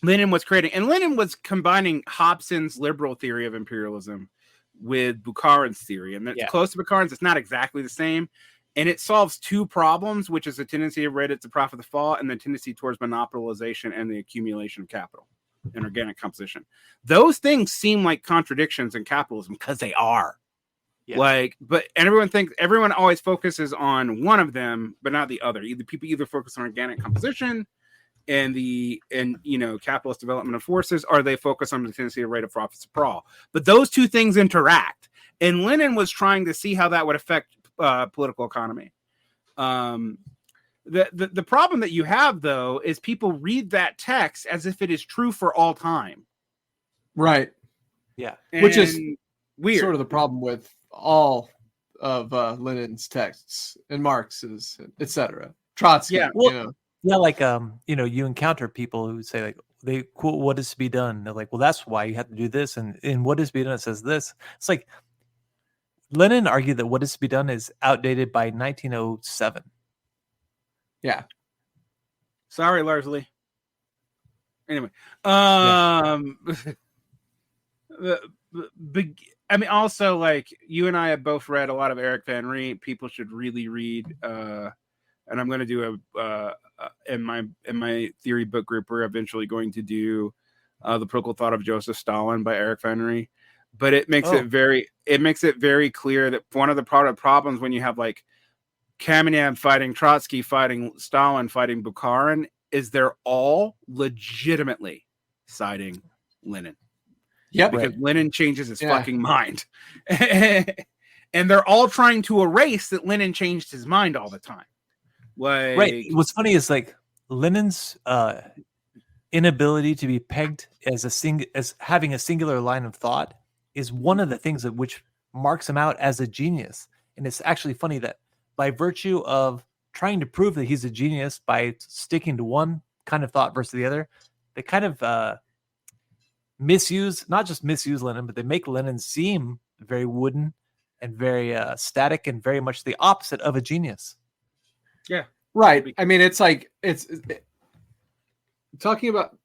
Lenin was creating, and Lenin was combining Hobson's liberal theory of imperialism with Bukharin's theory, and it's close to Bukharin's. It's not exactly the same, and it solves two problems, which is the tendency of Reddit to profit the fall, and the tendency towards monopolization and the accumulation of capital and organic composition. Those things seem like contradictions in capitalism because they are. Yeah. But everyone always focuses on one of them, but not the other. People focus on organic composition and capitalist development of forces, or they focus on the tendency of rate of profit sprawl. But those two things interact, and Lenin was trying to see how that would affect political economy. The problem that you have, though, is people read that text as if it is true for all time. Right. Yeah. Which is weird. Sort of the problem with all of Lenin's texts and Marx's, etc. Trotsky. Yeah. Well, you encounter people who say they quote what is to be done. They're like, well, that's why you have to do this, and what is to be done, it says this. It's like Lenin argued that what is to be done is outdated by 1907. Yeah. Sorry, Larsley. Anyway, also, you and I have both read a lot of Eric Van Riet. People should really read. And I'm going to do in my theory book group, we're eventually going to do The Political Thought of Joseph Stalin by Eric Van Riet. But it makes it very clear that one of the problems when you have Kamenev fighting Trotsky, fighting Stalin, fighting Bukharin, is they're all legitimately siding Lenin. Yeah, because Lenin changes his fucking mind. And they're all trying to erase that Lenin changed his mind all the time. Right. What's funny is Lenin's inability to be pegged as having a singular line of thought is one of the things which marks him out as a genius. And it's actually funny that by virtue of trying to prove that he's a genius by sticking to one kind of thought versus the other, they kind of not just misuse Lenin, but they make Lenin seem very wooden and very static and very much the opposite of a genius. Yeah. Right. I mean, it's talking about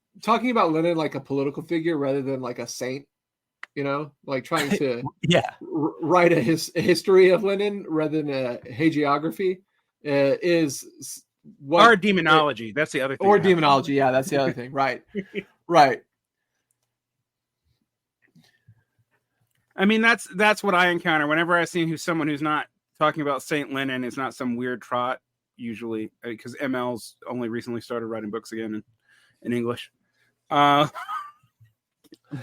Lenin like a political figure rather than like a saint, trying to write a history of Lenin rather than a hagiography is what, or demonology. That's the other thing. Or demonology. Yeah, that's the other thing. Right. Right. I mean, that's what I encounter whenever I see someone who's not talking about Saint Lenin. Is not some weird trot. Usually, because ML's only recently started writing books again in English.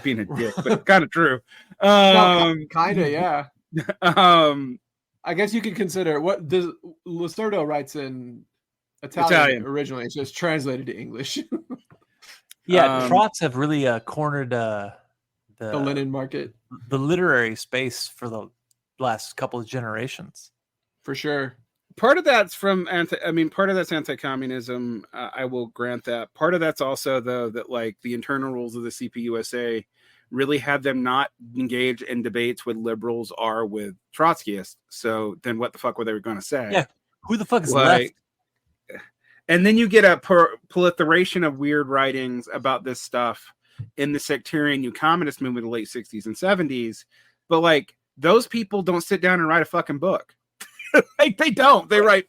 Being a dick, but kind of true. Kind of, yeah. I guess you could consider what does Lucerdo writes in Italian originally. It's just translated to English. Trots have really cornered the Lenin market, the literary space for the last couple of generations, for sure. Part of that's part of that's anti-communism. I will grant that. Part of that's also, though, that the internal rules of the CPUSA really had them not engage in debates with liberals or with Trotskyists. So then what the fuck were they going to say? Yeah. Who the fuck is left? And then you get a proliferation of weird writings about this stuff in the sectarian New Communist movement of the late 60s and 70s. But those people don't sit down and write a fucking book. They don't. They write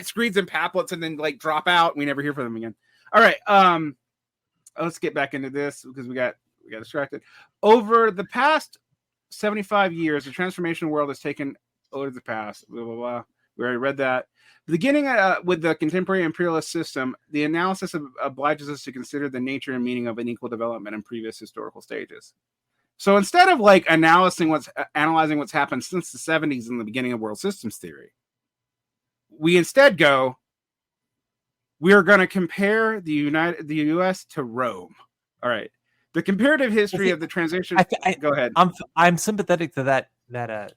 screeds and pamphlets and then drop out. And we never hear from them again. All right. Let's get back into this because we got we got distracted. Over the past 75 years, the transformation world has taken over the past. Blah blah blah. We already read that. Beginning with the contemporary imperialist system, the analysis obliges us to consider the nature and meaning of unequal development in previous historical stages. So instead of like analyzing what's happened since the 70s and the beginning of world systems theory, we instead go, we're going to compare the U.S. to Rome. All right. The comparative history of the transition. Go ahead. I'm sympathetic to that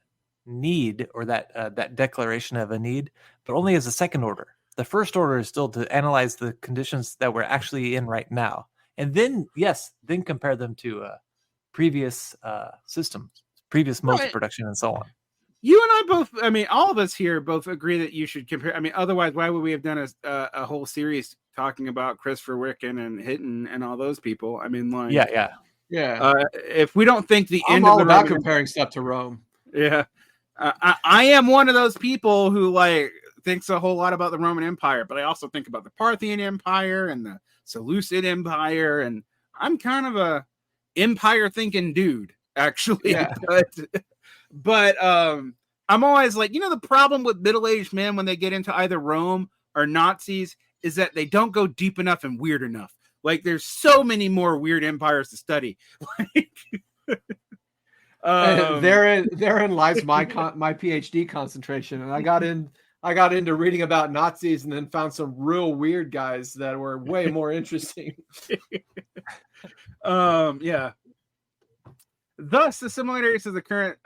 need, or that declaration of a need, but only as a second order. The first order is still to analyze the conditions that we're actually in right now, and then compare them to previous systems, previous modes of production, and so on. You and I both, I mean, all of us here both agree that you should compare. I mean, otherwise, why would we have done a whole series talking about Christopher Wiccan and Hinton and all those people? I mean, like, yeah. If we don't think the I'm end all of the about Roman comparing stuff to Rome. Yeah. I am one of those people who like thinks a whole lot about the Roman Empire, but I also think about the Parthian Empire and the Seleucid Empire, and I'm kind of a empire thinking dude, actually. Yeah. But I'm always like, the problem with middle-aged men when they get into either Rome or Nazis is that they don't go deep enough and weird enough. Like, there's so many more weird empires to study. Therein lies my PhD concentration, and I got into reading about Nazis and then found some real weird guys that were way more interesting. Yeah. Thus, the similarities of the current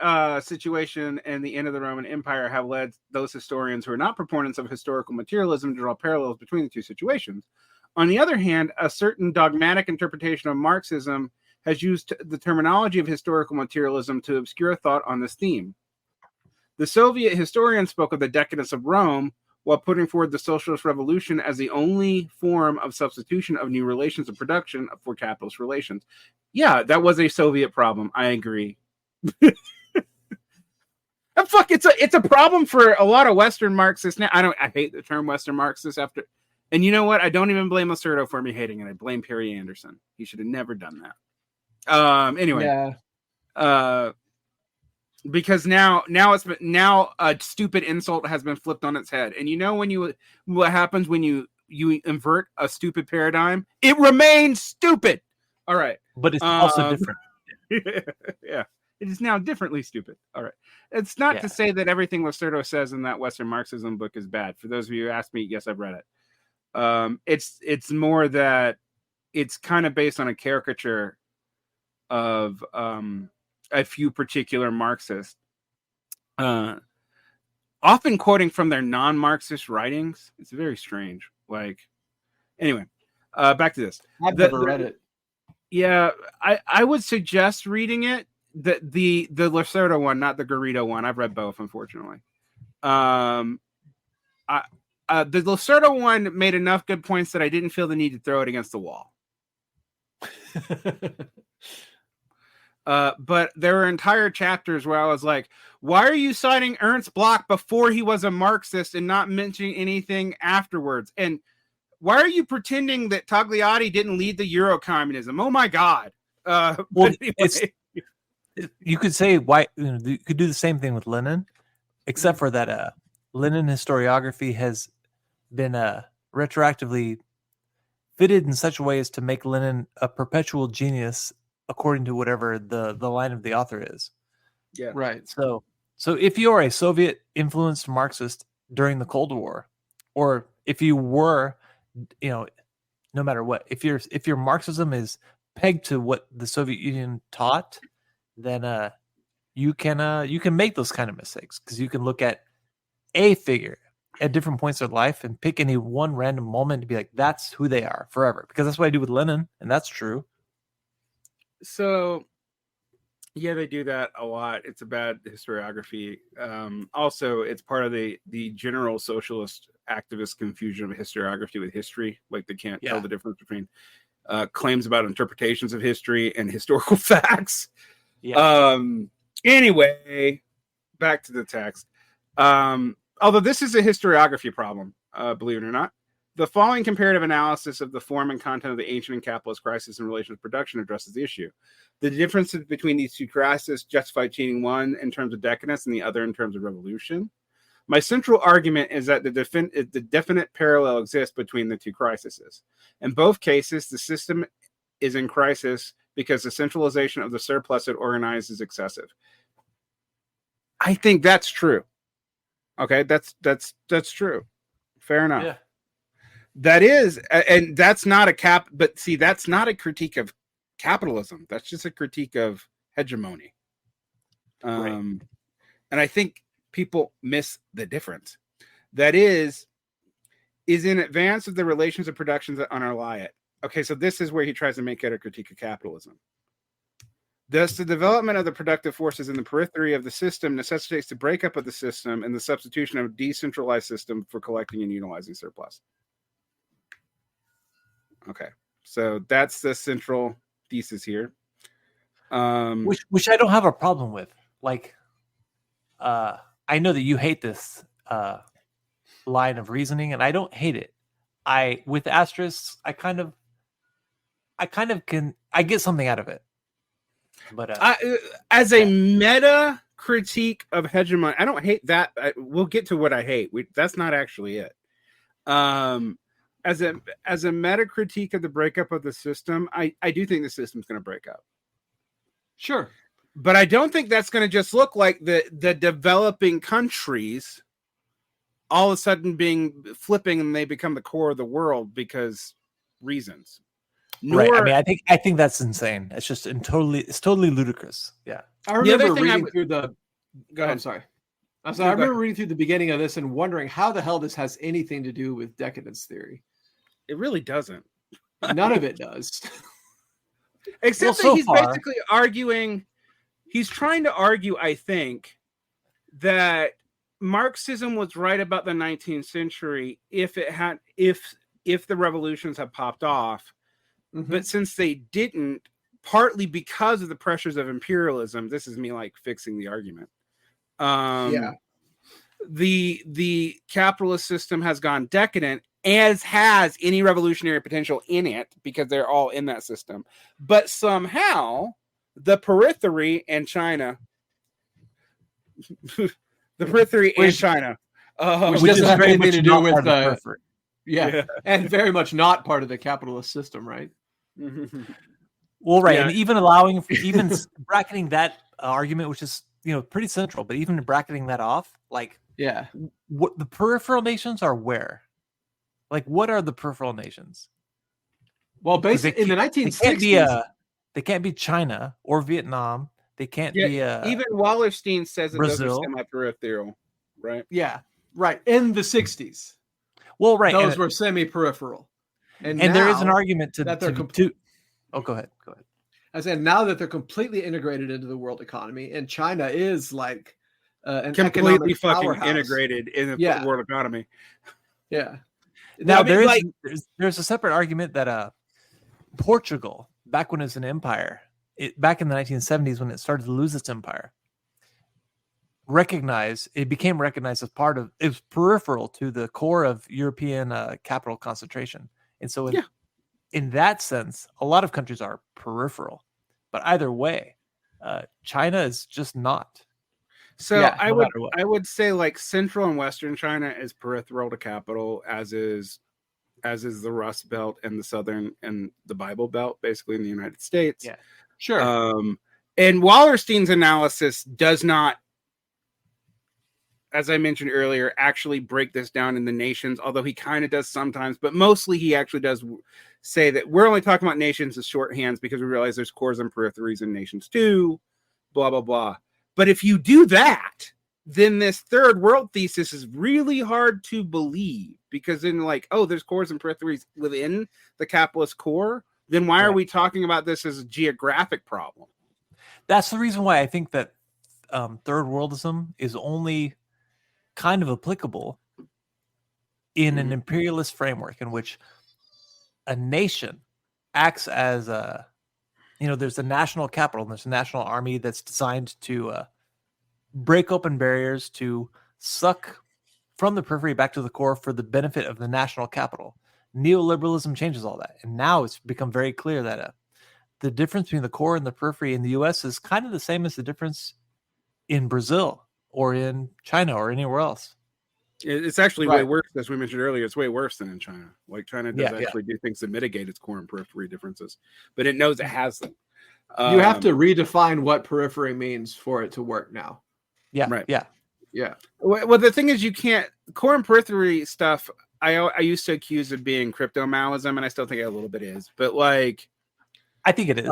situation and the end of the Roman Empire have led those historians who are not proponents of historical materialism to draw parallels between the two situations. On the other hand, a certain dogmatic interpretation of Marxism has used the terminology of historical materialism to obscure thought on this theme. The Soviet historian spoke of the decadence of Rome while putting forward the socialist revolution as the only form of substitution of new relations of production for capitalist relations. Yeah, that was a Soviet problem. I agree. Fuck, it's a problem for a lot of Western Marxists now. I hate the term Western Marxist after, and you know what? I don't even blame Lacerda for me hating it. I blame Perry Anderson. He should have never done that. Anyway, because now a stupid insult has been flipped on its head, and what happens when you invert a stupid paradigm? It remains stupid. All right, but it's also different. Yeah, it is now differently stupid. All right, it's not to say that everything Lacerda says in that Western Marxism book is bad. For those of you who asked me, yes, I've read it. It's more that it's kind of based on a caricature of a few particular Marxists, often quoting from their non-Marxist writings. It's very strange. Like, anyway, back to this. I've never read it. Yeah, I would suggest reading it. The Lacerda one, not the Garrido one. I've read both, unfortunately. The Lacerda one made enough good points that I didn't feel the need to throw it against the wall. But there were entire chapters where I was like, why are you citing Ernst Bloch before he was a Marxist and not mentioning anything afterwards? And why are you pretending that Togliatti didn't lead the Eurocommunism? Oh my God. Well, anyway. You could say you could do the same thing with Lenin, except for that Lenin historiography has been retroactively fitted in such a way as to make Lenin a perpetual genius according to whatever the line of the author is. Yeah. Right. So if you're a Soviet influenced Marxist during the Cold War, or if you were, no matter what, if your Marxism is pegged to what the Soviet Union taught, then you can make those kind of mistakes, because you can look at a figure at different points of life and pick any one random moment to be like, that's who they are forever. Because that's what I do with Lenin, and that's true. So, yeah, they do that a lot. It's a bad historiography. Also, it's part of the general socialist activist confusion of historiography with history. Like, they can't tell the difference between claims about interpretations of history and historical facts. Yeah. Anyway, back to the text. Although this is a historiography problem, believe it or not. The following comparative analysis of the form and content of the ancient and capitalist crisis in relation to production addresses the issue. The differences between these two crises justify treating one in terms of decadence and the other in terms of revolution. My central argument is that the definite parallel exists between the two crises. In both cases, the system is in crisis because the centralization of the surplus it organized is excessive. I think that's true. Okay, that's true. Fair enough. Yeah. That is, and that's not but see, that's not a critique of capitalism. That's just a critique of hegemony. Right. And I think people miss the difference. That is in advance of the relations of productions that underlie it. Okay, so this is where he tries to make it a critique of capitalism. Thus, the development of the productive forces in the periphery of the system necessitates the breakup of the system and the substitution of a decentralized system for collecting and utilizing surplus. Okay, so that's the central thesis here. Which I don't have a problem with. Like, I know that you hate this line of reasoning, and I don't hate it. With asterisks, I kind of get something out of it. But as a meta critique of hegemony, I don't hate that. We'll get to what I hate. That's not actually it. As a meta critique of the breakup of the system, I do think the system's going to break up. Sure. But I don't think that's going to just look like the developing countries all of a sudden flipping and they become the core of the world because reasons. Right. I mean, I think that's insane. It's just totally ludicrous. Yeah. I remember reading through the. Go ahead. I'm sorry. I remember reading through the beginning of this and wondering how the hell this has anything to do with decadence theory. It really doesn't. None of it does. Except that he's basically arguing. He's trying to argue, I think, that Marxism was right about the 19th century if the revolutions had popped off. Mm-hmm. But since they didn't, partly because of the pressures of imperialism, this is me like fixing the argument. The capitalist system has gone decadent, as has any revolutionary potential in it, because they're all in that system. But somehow the periphery and China, which doesn't have anything to do with the periphery. Yeah, and very much not part of the capitalist system, right? Well, right, and even bracketing that argument, which is pretty central, but even bracketing that off, like, what the peripheral nations are where? Like, what are the peripheral nations? Well, basically, in the 1960s, they can't be China or Vietnam. They can't be. Even Wallerstein says that Brazil. Those are semi-peripheral, right? Yeah, right. In the 60s. Well, right. Those were semi-peripheral. And there is an argument that they're Oh, go ahead. I said now that they're completely integrated into the world economy, and China is like an completely fucking powerhouse. Integrated in the world economy. Yeah. Now there's a separate argument that Portugal, back when it was an empire, back in the 1970s when it started to lose its empire, became recognized as part of, it was peripheral to the core of European capital concentration. And so in that sense, a lot of countries are peripheral, but either way, China is just not. So I would say like Central and Western China is peripheral to capital, as is the Rust Belt and the Southern and the Bible Belt, basically in the United States. Yeah, sure. And Wallerstein's analysis does not, as I mentioned earlier, actually break this down in the nations, although he kind of does sometimes, but mostly he actually does say that we're only talking about nations as shorthands because we realize there's cores and peripheries in nations too, blah, blah, blah. But if you do that, then this third world thesis is really hard to believe, because then there's cores and peripheries within the capitalist core. Then why are we talking about this as a geographic problem? That's the reason why I think that third worldism is only kind of applicable in an imperialist framework in which a nation acts as there's a national capital and there's a national army that's designed to break open barriers to suck from the periphery back to the core for the benefit of the national capital. neoliberalism changes all that, and now it's become very clear that the difference between the core and the periphery in the U.S. is kind of the same as the difference in Brazil or in China or anywhere else. It's actually way worse, as we mentioned earlier. It's way worse than in China. Like China does actually do things to mitigate its core and periphery differences, but it knows it has them. You have to redefine what periphery means for it to work now. Yeah, right. Yeah. Well, the thing is, you can't core and periphery stuff. I used to accuse of being crypto Maoism, and I still think it a little bit is. But like, I think it is.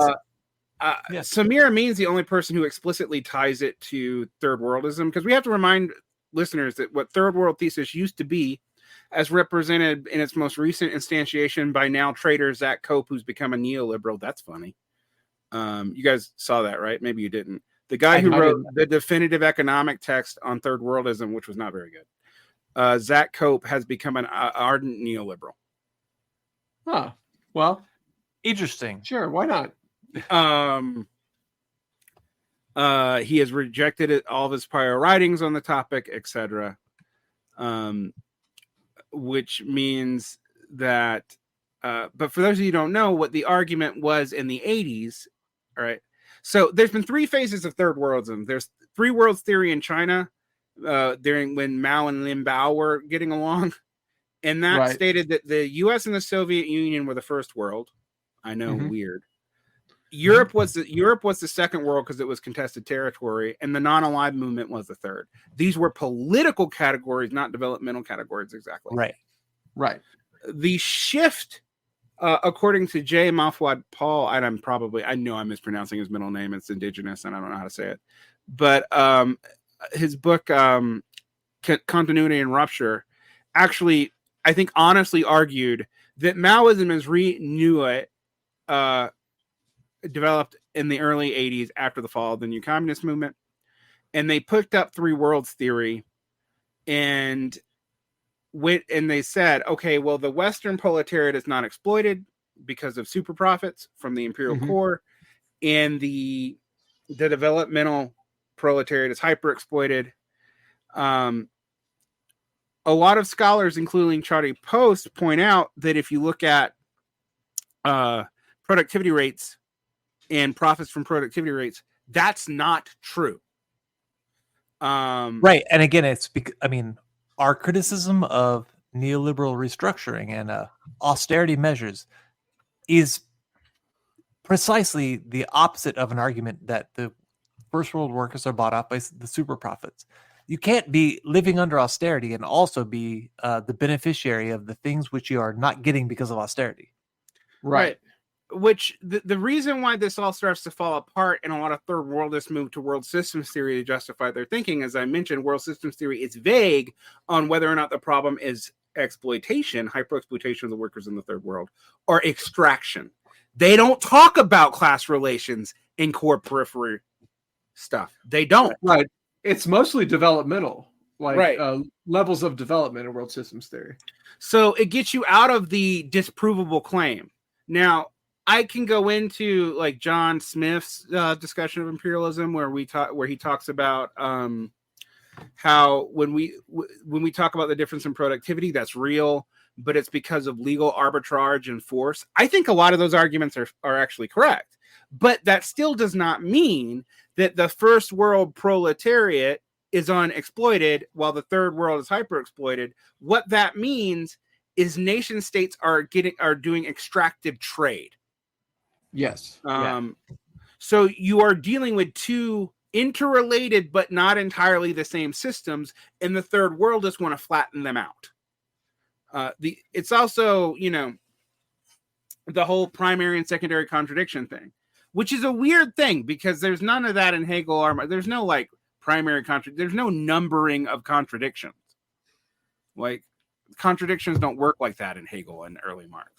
Samir Amin's the only person who explicitly ties it to third worldism, because we have to remind listeners that what third world thesis used to be, as represented in its most recent instantiation by now trader Zach Cope, who's become a neoliberal. That's funny. You guys saw that, right? Maybe you didn't. The guy who wrote the definitive economic text on third worldism, which was not very good, Zach Cope, has become an ardent neoliberal. Huh. Well, interesting. Sure, why not? He has rejected all of his prior writings on the topic, etc. Which means that, but for those of you who don't know what the argument was in the 80s, all right. So there's been three phases of third worldism. There's three worlds theory in China during when Mao and Lin Bao were getting along, and that stated that the U.S. and the Soviet Union were the first world. I know, weird. Europe was the second world because it was contested territory, and the non-aligned movement was the third. These were political categories, not developmental categories, exactly. Right. The shift, according to J. Mafwad Paul, and I know I'm mispronouncing his middle name. It's indigenous, and I don't know how to say it. But his book, Continuity and Rupture, actually, I think, honestly argued that Maoism, as we knew it, developed in the early 80s after the fall of the New Communist Movement, and they picked up three worlds theory and they said, okay, well, the Western proletariat is not exploited because of super profits from the imperial core, and the developmental proletariat is hyper exploited. A lot of scholars, including Charlie Post, point out that if you look at productivity rates and profits from productivity rates, that's not true. Right. And again, it's because, our criticism of neoliberal restructuring and austerity measures is precisely the opposite of an argument that the first world workers are bought off by the super profits. You can't be living under austerity and also be the beneficiary of the things which you are not getting because of austerity. Right. Which the reason why this all starts to fall apart and a lot of third worldists move to world systems theory to justify their thinking, as I mentioned, world systems theory is vague on whether or not the problem is exploitation, hyper-exploitation of the workers in the third world, or extraction. They don't talk about class relations in core periphery stuff. They don't. Right. It's mostly developmental, levels of development in world systems theory. So it gets you out of the disprovable claim. Now, I can go into like John Smith's discussion of imperialism, where he talks about how when we talk about the difference in productivity, that's real, but it's because of legal arbitrage and force. I think a lot of those arguments are actually correct, but that still does not mean that the first world proletariat is unexploited while the third world is hyper exploited. What that means is nation states are doing extractive trade. Yes. So you are dealing with two interrelated but not entirely the same systems, and the third world just want to flatten them out. It's also, the whole primary and secondary contradiction thing, which is a weird thing because there's none of that in Hegel or there's no like primary there's no numbering of contradictions. Like contradictions don't work like that in Hegel and early Marx.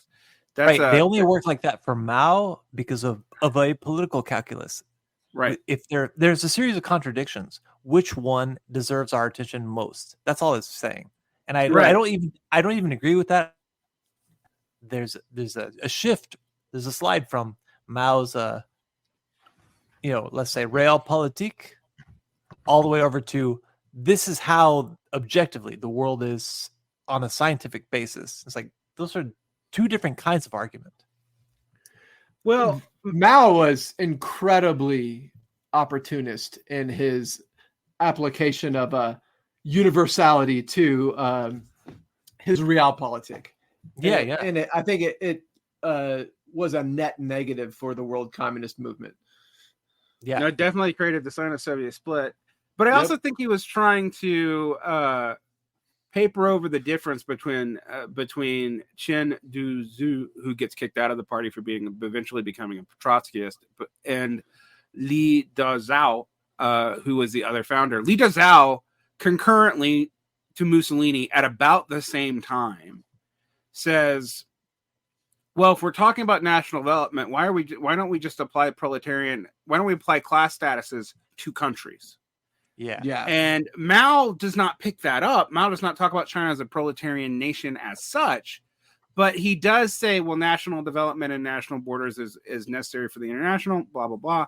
They only work like that for Mao because of a political calculus. Right. If there's a series of contradictions, which one deserves our attention most? That's all it's saying. And I don't even agree with that. There's a shift. There's a slide from Mao's let's say realpolitik all the way over to this is how objectively the world is on a scientific basis. It's like those are two different kinds of argument. Well, Mao was incredibly opportunist in his application of a universality to his realpolitik. Yeah, and, yeah. And I think it was a net negative for the world communist movement. Yeah, no, it definitely created the Sino-Soviet split. But I also think he was trying to paper over the difference between Chen Duzu, who gets kicked out of the party for eventually becoming a Trotskyist, and Li Dazhao, who was the other founder. Li Dazhao, concurrently to Mussolini at about the same time, says, well, if we're talking about national development, why don't we just apply proletarian? Why don't we apply class statuses to countries? Yeah. And Mao does not pick that up. Mao does not talk about China as a proletarian nation as such, but he does say, well, national development and national borders is necessary for the international, blah, blah, blah.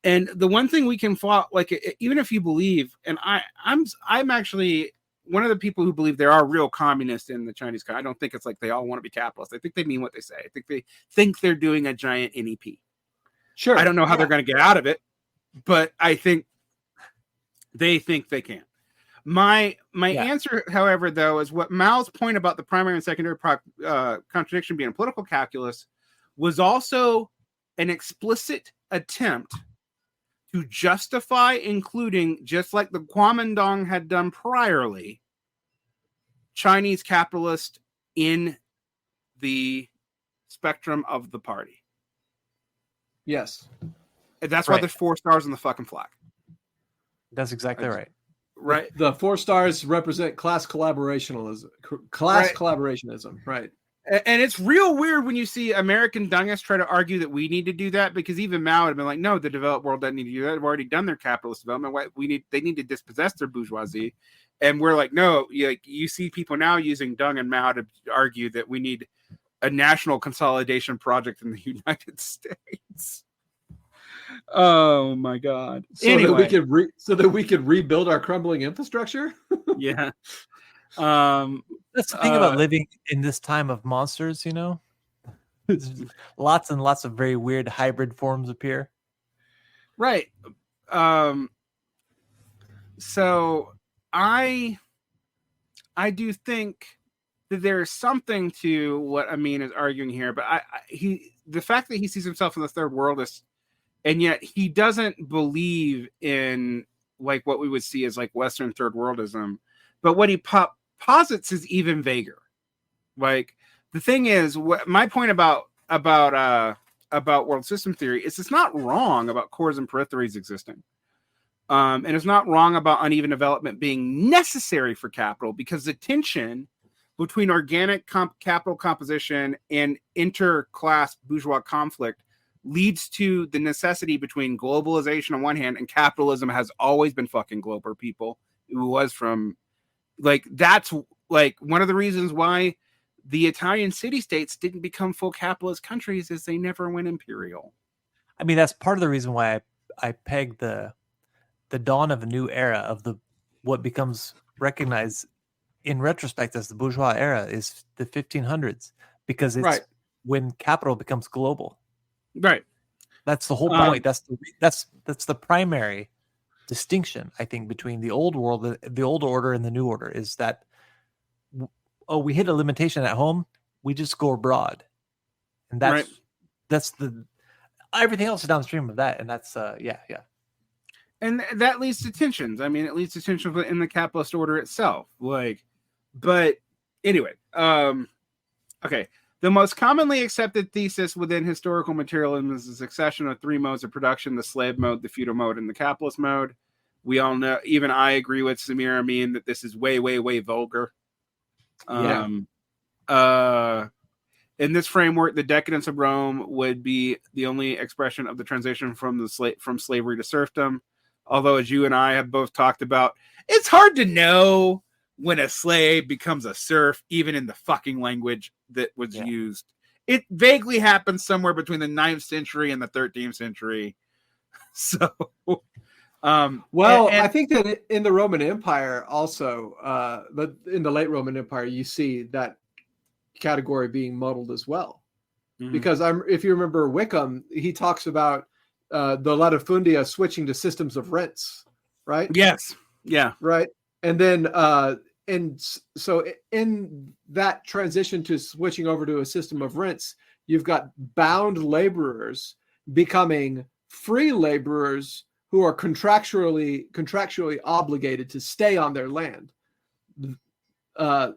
And the one thing we can even if you believe, and I'm actually one of the people who believe there are real communists in the Chinese. I don't think it's like they all want to be capitalist. I think they mean what they say. I think they think they're doing a giant NEP. Sure. I don't know how they're going to get out of it, but I think they think they can. My answer, however, though, is what Mao's point about the primary and secondary contradiction being a political calculus was also an explicit attempt to justify including, just like the Kuomintang had done priorly, Chinese capitalist in the spectrum of the party. Yes. And that's why there's 4 stars on the fucking flag. That's exactly right. Right. The 4 stars represent class collaborationism. Right. And it's real weird when you see American Dungists try to argue that we need to do that, because even Mao had been like, no, the developed world doesn't need to do that. They've already done their capitalist development. They need to dispossess their bourgeoisie. And we're like, no, you see people now using Deng and Mao to argue that we need a national consolidation project in the United States. Oh my God! So that we could rebuild our crumbling infrastructure. Yeah. That's the thing about living in this time of monsters. Lots and lots of very weird hybrid forms appear. Right. So I do think that there is something to what Amin is arguing here, but the fact that he sees himself in the third world is. And yet he doesn't believe in like what we would see as like Western third worldism. But what he posits is even vaguer. Like the thing is, my point about world system theory is it's not wrong about cores and peripheries existing. And it's not wrong about uneven development being necessary for capital, because the tension between organic capital composition and interclass bourgeois conflict leads to the necessity between globalization on one hand and capitalism has always been fucking global, people. It was from that's one of the reasons why the Italian city-states didn't become full capitalist countries is they never went imperial. I mean, that's part of the reason why I pegged the dawn of a new era of what becomes recognized in retrospect as the bourgeois era is the 1500s, because it's when capital becomes global. Right. That's the whole point. That's the primary distinction, I think, between the old world, the old order, and the new order, is that we hit a limitation at home, we just go abroad, and that's the everything else is downstream of that, and that's and that leads to tensions. I mean, it leads to tensions in the capitalist order itself. But anyway, okay. The most commonly accepted thesis within historical materialism is the succession of 3 modes of production: the slave mode, the feudal mode, and the capitalist mode. We all know, even I agree with Samir Amin, that this is way, way, way vulgar. In this framework, the decadence of Rome would be the only expression of the transition from slavery to serfdom. Although, as you and I have both talked about, it's hard to know when a slave becomes a serf, even in the fucking language that was used. It vaguely happened somewhere between the 9th century and the 13th century. So, I think that in the Roman Empire also, but in the late Roman Empire, you see that category being muddled as well. Mhm. Because if you remember Wickham, he talks about the latifundia switching to systems of rents, right? Yes. Yeah. Right. And then, so in that transition to switching over to a system of rents, you've got bound laborers becoming free laborers who are contractually obligated to stay on their land.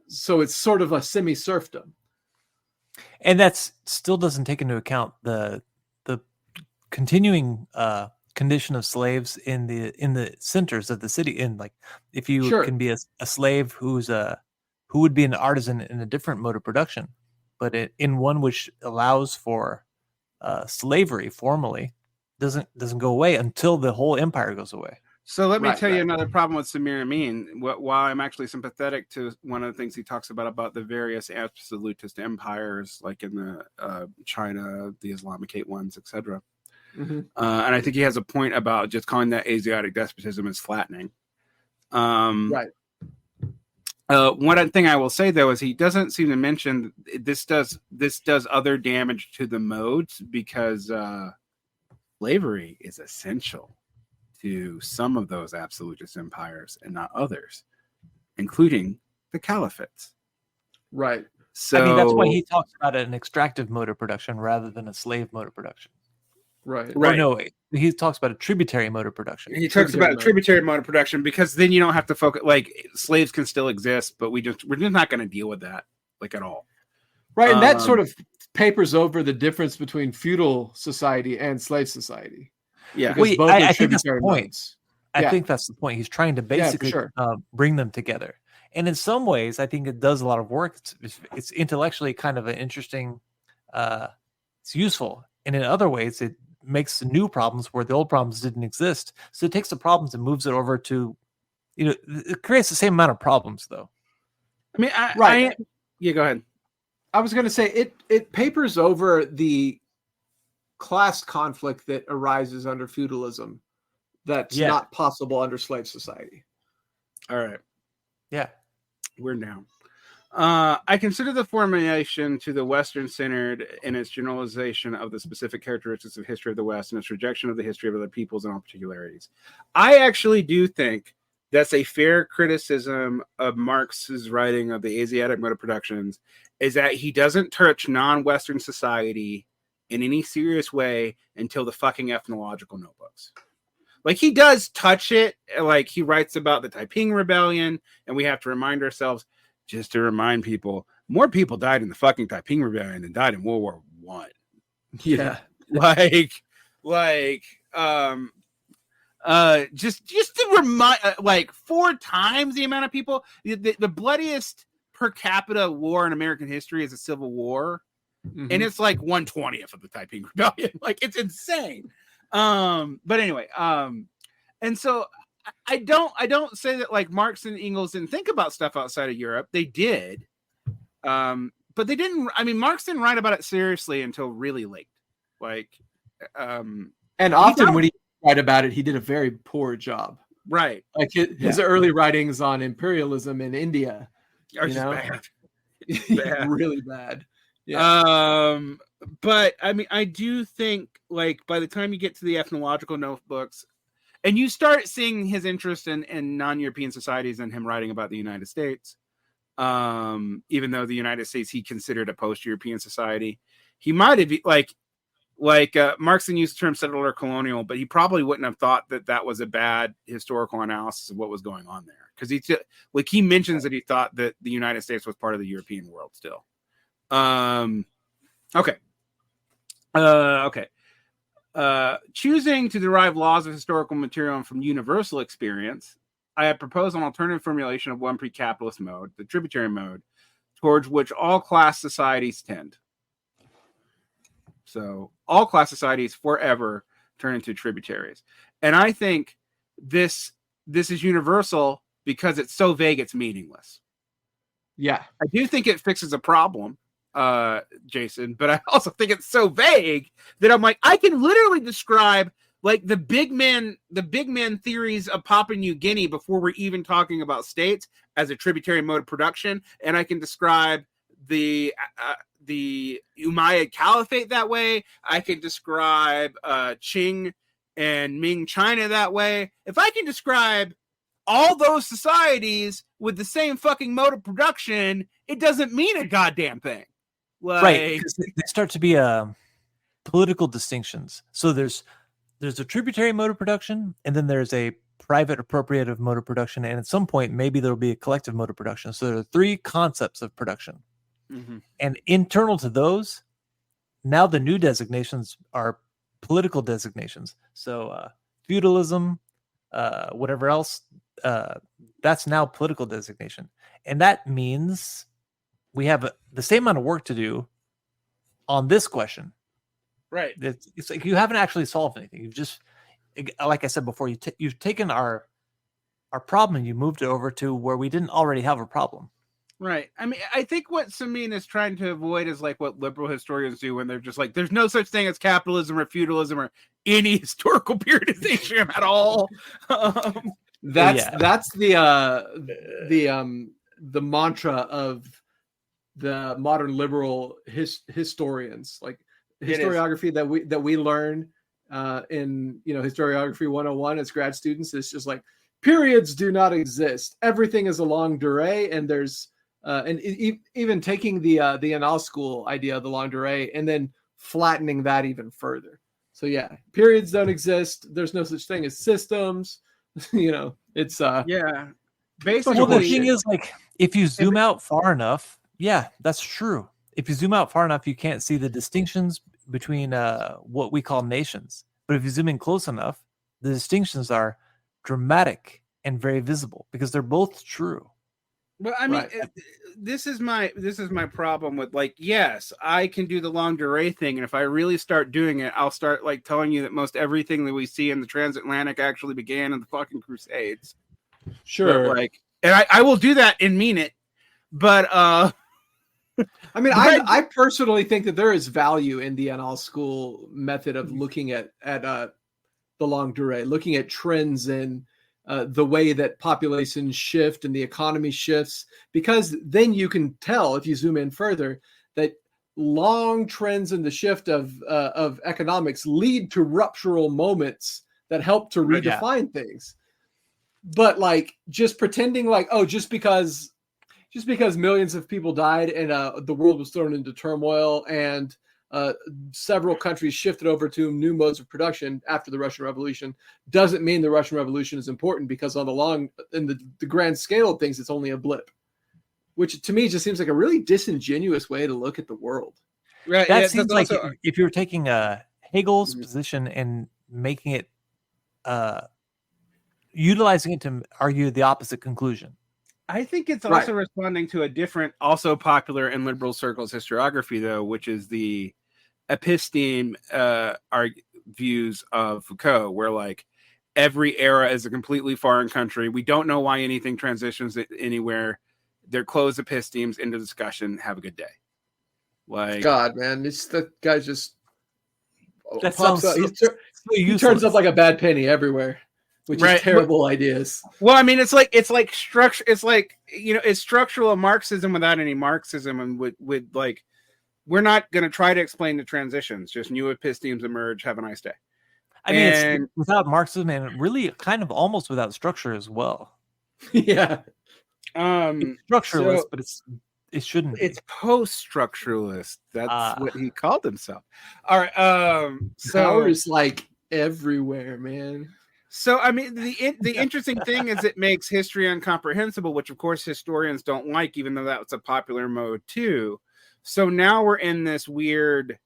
So it's sort of a semi-serfdom. And that still doesn't take into account the continuing condition of slaves in the centers of the city. In like, if you can be a slave who would be an artisan in a different mode of production, but in one which allows for slavery formally, doesn't go away until the whole empire goes away. So let me tell you another problem with Samir Amin. While I'm actually sympathetic to one of the things he talks about the various absolutist empires, like in the China, the Islamicate ones, etc. Mm-hmm. And I think he has a point about just calling that Asiatic despotism as flattening. Right. One thing I will say though is he doesn't seem to mention this does other damage to the modes, because slavery is essential to some of those absolutist empires and not others, including the caliphates. Right. So I mean, that's why he talks about an extractive mode of production rather than a slave mode of production. Right. Or no, he talks about a tributary mode of production. He talks about a tributary mode of production, because then you don't have to focus. Like, slaves can still exist, but we're just not going to deal with that like at all. Right, and that sort of papers over the difference between feudal society and slave society. Yeah, because both I are think that's the tributary point. modes. I think that's the point. He's trying to basically bring them together. And in some ways, I think it does a lot of work. It's intellectually kind of an interesting, it's useful. And in other ways, it makes new problems where the old problems didn't exist. So it takes the problems and moves it over to, it creates the same amount of problems, though. I mean, yeah, go ahead. I was going to say it papers over the class conflict that arises under feudalism that's not possible under slave society. All right. Yeah. We're down. I consider the formulation to the Western centered in its generalization of the specific characteristics of history of the West and its rejection of the history of other peoples and all particularities. I actually do think that's a fair criticism of Marx's writing of the Asiatic mode of productions, is that he doesn't touch non-Western society in any serious way until the fucking ethnological notebooks. Like, he does touch it. Like, he writes about the Taiping Rebellion, and we have to remind ourselves, just to remind people, more people died in the fucking Taiping Rebellion than died in World War I. Yeah. Just to remind, like, 4 times the amount of people. The bloodiest per capita war in American history is a Civil War, and it's like 1/20th of the Taiping Rebellion. Like, it's insane. But anyway, and so I don't say that like Marx and Engels didn't think about stuff outside of Europe. They did, but they didn't. I mean, Marx didn't write about it seriously until really late. Like, and often when he write about it, he did a very poor job. Right, like his early writings on imperialism in India are just bad. Really bad. Yeah. But I mean, I do think like by the time you get to the ethnological notebooks, and you start seeing his interest in non-European societies and him writing about the United States, even though the United States he considered a post-European society, he might have like Marx used the term settler colonial, but he probably wouldn't have thought that was a bad historical analysis of what was going on there, because he mentions that he thought that the United States was part of the European world still. Okay. Choosing to derive laws of historical material from universal experience, I have proposed an alternative formulation of one pre-capitalist mode, the tributary mode, towards which all class societies tend. So all class societies forever turn into tributaries. And I think this is universal because it's so vague it's meaningless. Yeah. I do think it fixes a problem, Jason, but I also think it's so vague that I'm like, I can literally describe like the big man theories of Papua New Guinea before we're even talking about states as a tributary mode of production, and I can describe the Umayyad Caliphate that way. I can describe Qing and Ming China that way. If I can describe all those societies with the same fucking mode of production, it doesn't mean a goddamn thing. Like, right, because they start to be political distinctions. So there's a tributary mode of production, and then there's a private appropriative mode of production, and at some point maybe there'll be a collective mode of production. So there are three concepts of production. mm-hmm. And internal to those, now the new designations are political designations. So feudalism, whatever else, that's now political designation. And that means we have the same amount of work to do on this question. Right. It's like you haven't actually solved anything. You've just, like I said before, you've taken our problem and you moved it over to where we didn't already have a problem. Right. I mean, I think what Samin is trying to avoid is like what liberal historians do when they're just like, there's no such thing as capitalism or feudalism or any historical periodization at all. That's the mantra of the modern liberal historians, like historiography that we learn in historiography 101 as grad students. It's just like periods do not exist. Everything is a longue durée, and there's even taking the Annales School idea of the longue durée and then flattening that even further. So yeah, periods don't exist. There's no such thing as systems. It's basically. Well, the thing is, like, if you zoom out far enough, yeah, that's true. If you zoom out far enough, you can't see the distinctions between what we call nations. But if you zoom in close enough, the distinctions are dramatic and very visible because they're both true. Well, I mean, this is my problem with, like, yes, I can do the longue durée thing, and if I really start doing it, I'll start like telling you that most everything that we see in the transatlantic actually began in the fucking Crusades. Sure, but, like, and I will do that and mean it, but I mean, I personally think that there is value in the Annales School method of looking at the longue durée, looking at trends in the way that populations shift and the economy shifts, because then you can tell, if you zoom in further, that long trends in the shift of economics lead to ruptural moments that help to redefine things. But like just pretending like, oh, just because millions of people died and the world was thrown into turmoil and several countries shifted over to new modes of production after the Russian Revolution doesn't mean the Russian Revolution is important, because on the grand scale of things, it's only a blip, which to me just seems like a really disingenuous way to look at the world. Right. That seems like if you're taking Hegel's position and making it, utilizing it to argue the opposite conclusion. I think it's also responding to a different, also popular in liberal circles historiography, though, which is the episteme views of Foucault, where like every era is a completely foreign country. We don't know why anything transitions anywhere. They're closed epistemes into discussion. Have a good day. Like, God, man, that guy just that pops up. He turns up like a bad penny everywhere. Which is terrible ideas. Well, I mean, it's like structure. It's like, it's structural Marxism without any Marxism, and with like, we're not going to try to explain the transitions. Just new epistemes emerge. Have a nice day. I mean, it's without Marxism and really kind of almost without structure as well. Yeah. It's structuralist, but it shouldn't. It's post-structuralist. That's what he called himself. All right. So power is like everywhere, man. So, I mean, the interesting thing is it makes history incomprehensible, which, of course, historians don't like, even though that's a popular mode, too. So now we're in this weird,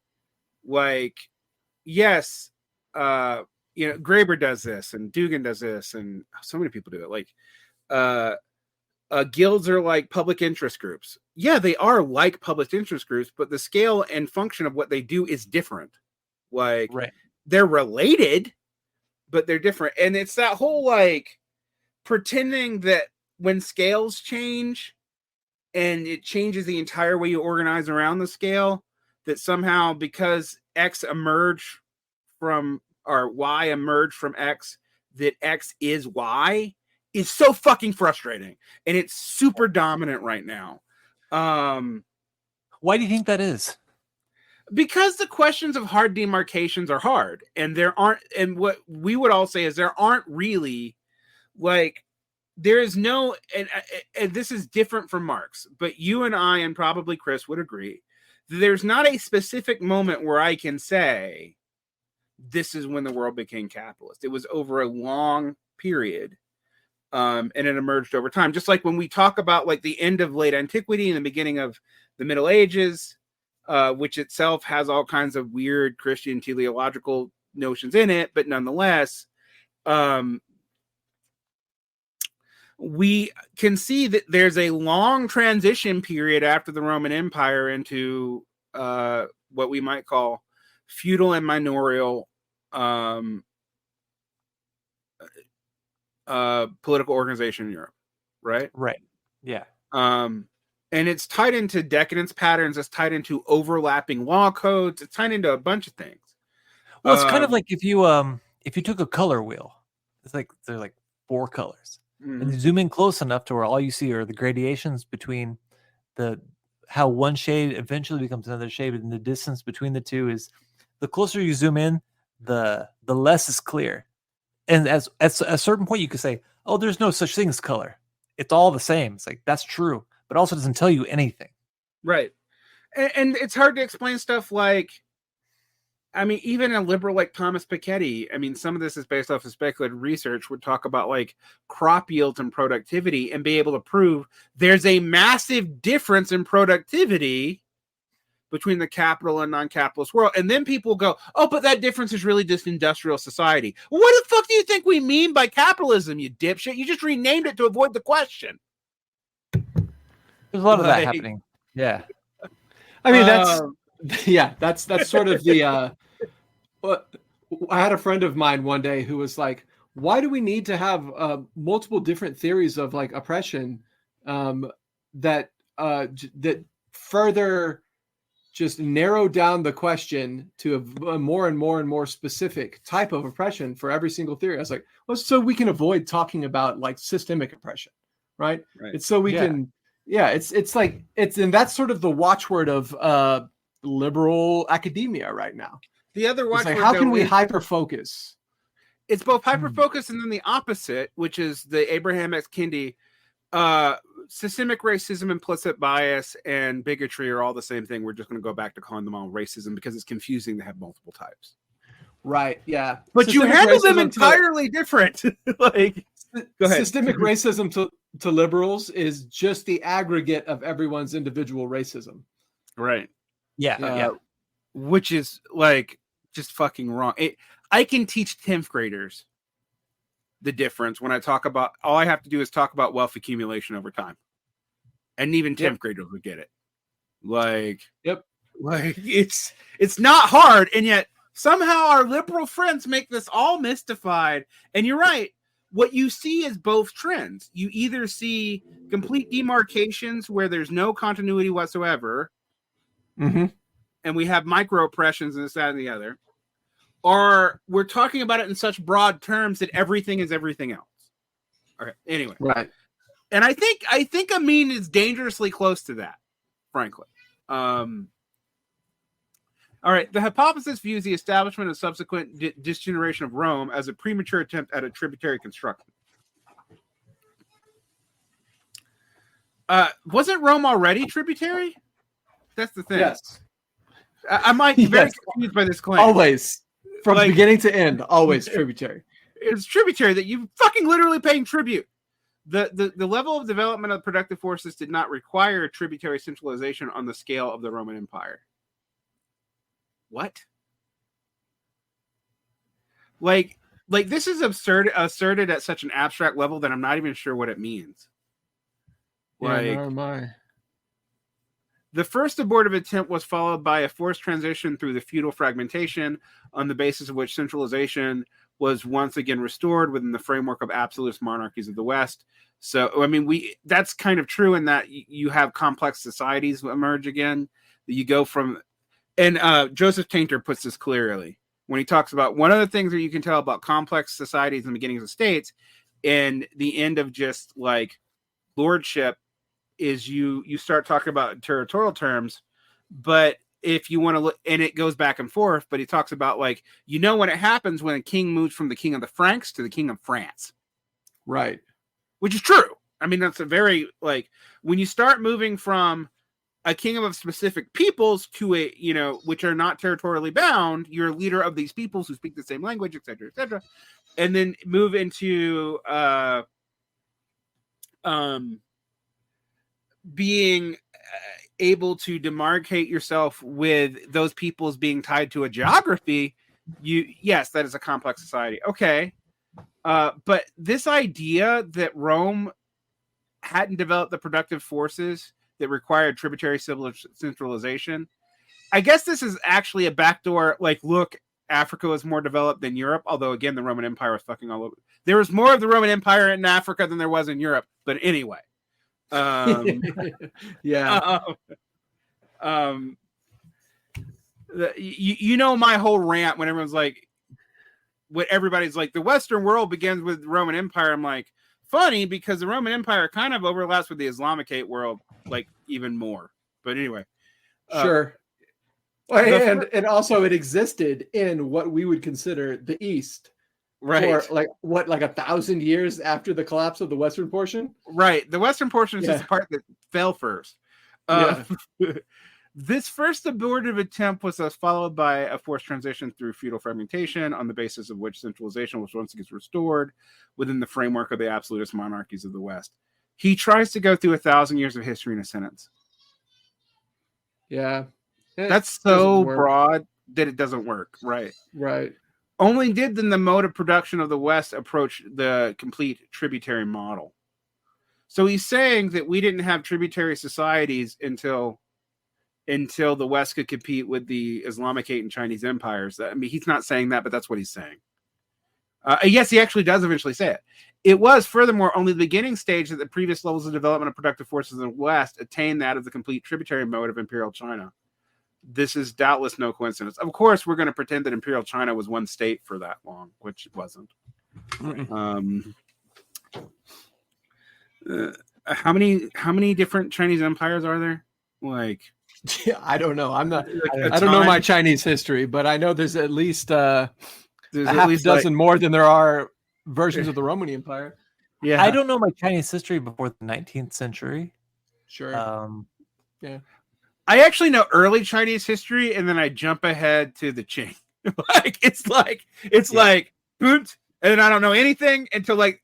like, yes, Graeber does this, and Dugan does this, and so many people do it. Like, guilds are like public interest groups. Yeah, they are like public interest groups, but the scale and function of what they do is different. Like, they're related, but they're different. And it's that whole like pretending that when scales change and it changes the entire way you organize around the scale, that somehow because X emerged from, or Y emerged from X, that X is Y, is so fucking frustrating. And it's super dominant right now. Why do you think that is? Because the questions of hard demarcations are hard, and there aren't, and what we would all say is there aren't really, like, there is no, and this is different from Marx, but you and I and probably Chris would agree that there's not a specific moment where I can say this is when the world became capitalist. It was over a long period, and it emerged over time. Just like when we talk about like the end of late antiquity and the beginning of the Middle Ages, which itself has all kinds of weird Christian teleological notions in it, but nonetheless, we can see that there's a long transition period after the Roman Empire into what we might call feudal and manorial political organization in Europe, right? Right. Yeah. And it's tied into decadence patterns. It's tied into overlapping law codes. It's tied into a bunch of things. Well, it's kind of like if you took a color wheel, it's like there's like 4 colors, and you zoom in close enough to where all you see are the gradations between how one shade eventually becomes another shade, and the distance between the two is the closer you zoom in, the less is clear. And at a certain point, you could say, "Oh, there's no such thing as color. It's all the same." It's like that's true, but also doesn't tell you anything. Right. And it's hard to explain stuff like, I mean, even a liberal like Thomas Piketty, I mean, some of this is based off of speculative research, would talk about like crop yields and productivity and be able to prove there's a massive difference in productivity between the capital and non-capitalist world. And then people go, oh, but that difference is really just industrial society. What the fuck do you think we mean by capitalism, you dipshit? You just renamed it to avoid the question. There's a lot of that happening. Yeah. I mean, that's sort of the, I had a friend of mine one day who was like, why do we need to have multiple different theories of like oppression that further just narrow down the question to a more and more and more specific type of oppression for every single theory? I was like, well, so we can avoid talking about like systemic oppression, right? It's so we can, it's like, and that's sort of the watchword of liberal academia right now. The other watchword, like, how can we hyper focus? It's both hyper focus and then the opposite, which is the Abraham X. Kendi. Systemic racism, implicit bias, and bigotry are all the same thing. We're just going to go back to calling them all racism because it's confusing to have multiple types. Right. Yeah. But systemic you handle them entirely different. Like, go ahead. Systemic racism to liberals is just the aggregate of everyone's individual racism. Right. Yeah. Which is like just fucking wrong. I can teach 10th graders the difference when I talk about, all I have to do is talk about wealth accumulation over time. And even 10th graders would get it. Like, like it's not hard. And yet somehow our liberal friends make this all mystified. And you're right. What you see is both trends. You either see complete demarcations where there's no continuity whatsoever. And we have micro oppressions and this, that, and the other. Or we're talking about it in such broad terms that everything is everything else. All right. Anyway. Right. And I think Amin is dangerously close to that, frankly. All right. The hypothesis views the establishment and subsequent disgeneration of Rome as a premature attempt at a tributary construction. Wasn't Rome already tributary? That's the thing. Yes. I might be very confused by this claim. Always. From beginning to end, always tributary. It's tributary that you fucking literally paying tribute. The level of development of productive forces did not require a tributary centralization on the scale of the Roman Empire. What? Like this is asserted at such an abstract level that I'm not even sure what it means. Nor am I. The first abortive attempt was followed by a forced transition through the feudal fragmentation, on the basis of which centralization was once again restored within the framework of absolutist monarchies of the West. So, I mean, that's kind of true in that you have complex societies emerge again. You go from, and Joseph Tainter puts this clearly when he talks about one of the things that you can tell about complex societies in the beginnings of states and the end of just like lordship is you start talking about in territorial terms But if you want to look, and it goes back and forth, but he talks about like, when it happens when a king moves from the king of the Franks to the king of France. Right. Which is true. I mean, that's a very, like, when you start moving from a king of specific peoples to a, which are not territorially bound, you're a leader of these peoples who speak the same language, et cetera, and then move into being able to demarcate yourself with those peoples being tied to a geography. Yes, that is a complex society. Okay. But this idea that Rome hadn't developed the productive forces that required tributary centralization, I guess this is actually a backdoor, like, look, Africa was more developed than Europe, although, again, the Roman Empire was fucking all over. There was more of the Roman Empire in Africa than there was in Europe, but anyway. Yeah. My whole rant when everyone's like, everybody's like, the Western world begins with the Roman Empire. I'm like, funny, because the Roman Empire kind of overlaps with the Islamicate world, like, even more. But anyway, sure. And also it existed in what we would consider the East, right? For like 1,000 years after the collapse of the Western portion. Right. The Western portion is just the part that fell first. This first abortive attempt was followed by a forced transition through feudal fragmentation, on the basis of which centralization was once again restored within the framework of the absolutist monarchies of the West. He tries to go through 1,000 years of history in a sentence. Yeah. That's so broad that it doesn't work. Right. Right. Only did then the mode of production of the West approach the complete tributary model. So he's saying that we didn't have tributary societies until the West could compete with the Islamicate and Chinese empires. I mean, he's not saying that, but that's what he's saying. Yes, he actually does eventually say it. It was, furthermore, only the beginning stage that the previous levels of development of productive forces in the West attained that of the complete tributary mode of Imperial China. This is doubtless no coincidence. Of course, we're going to pretend that Imperial China was one state for that long, which it wasn't. How many different Chinese empires are there? Like, yeah, I don't know. I don't know my Chinese history, but I know there's at least half a dozen more than there are versions of the Roman Empire. Yeah, I don't know my Chinese history before the 19th century. Sure. Yeah. I actually know early Chinese history, and then I jump ahead to the Qing. It's like boot, and I don't know anything until like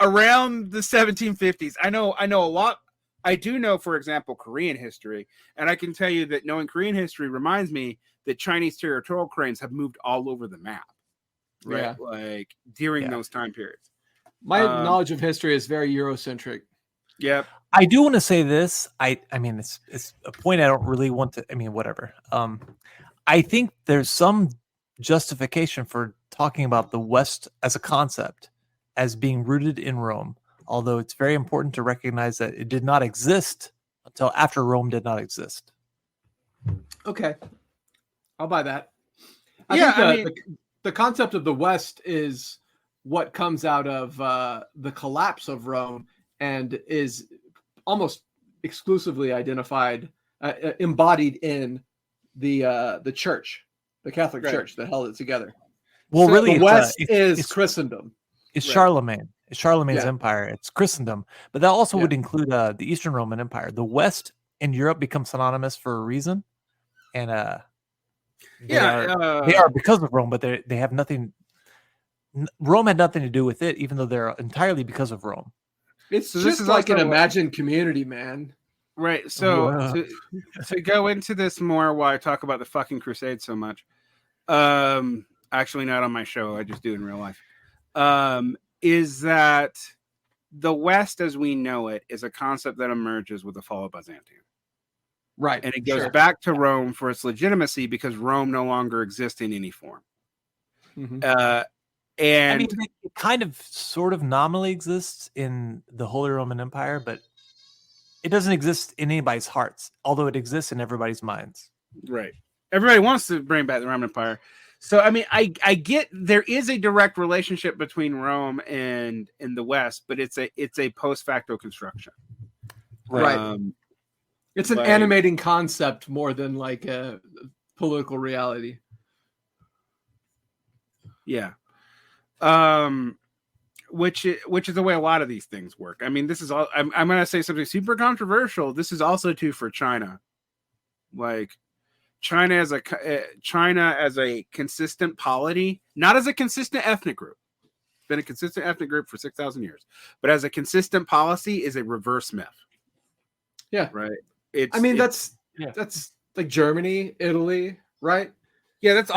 around the 1750s. I know a lot. I do know, for example, Korean history, and I can tell you that knowing Korean history reminds me that Chinese territorial claims have moved all over the map, right? Yeah. Like during those time periods. My knowledge of history is very Eurocentric. Yep. I do want to say this. I mean, it's a point I don't really want to. I mean, whatever. I think there's some justification for talking about the West as a concept as being rooted in Rome. Although it's very important to recognize that it did not exist until after Rome did not exist. Okay. I'll buy that. I think the concept of the West is what comes out of the collapse of Rome and is almost exclusively identified, embodied in the church, the Catholic Church that held it together. Well, so really, the West is Christendom. It's Charlemagne. It's Charlemagne's empire. It's Christendom. But that also would include the Eastern Roman Empire. The West and Europe become synonymous for a reason. And they are because of Rome, but they have nothing. Rome had nothing to do with it, even though they're entirely because of Rome. It's just like an imagined community, man. Right. So to go into this more while I talk about the fucking Crusades so much, actually not on my show, I just do it in real life, is that the West as we know it is a concept that emerges with the fall of Byzantium. Right. And it goes back to Rome for its legitimacy because Rome no longer exists in any form. Mm-hmm. And I mean, it kind of sort of nominally exists in the Holy Roman Empire, but it doesn't exist in anybody's hearts, although it exists in everybody's minds. Right. Everybody wants to bring back the Roman Empire. So, I mean, I get there is a direct relationship between Rome and the West, but it's a post facto construction. Right. It's an animating concept more than like a political reality. Yeah. Which is the way a lot of these things work. I mean, this is all. I'm going to say something super controversial. This is also true for China. Like China as a consistent polity, not as a consistent ethnic group. It's been a consistent ethnic group for 6,000 years, but as a consistent policy is a reverse myth. Yeah. Right. That's like Germany, Italy, right? Yeah, that's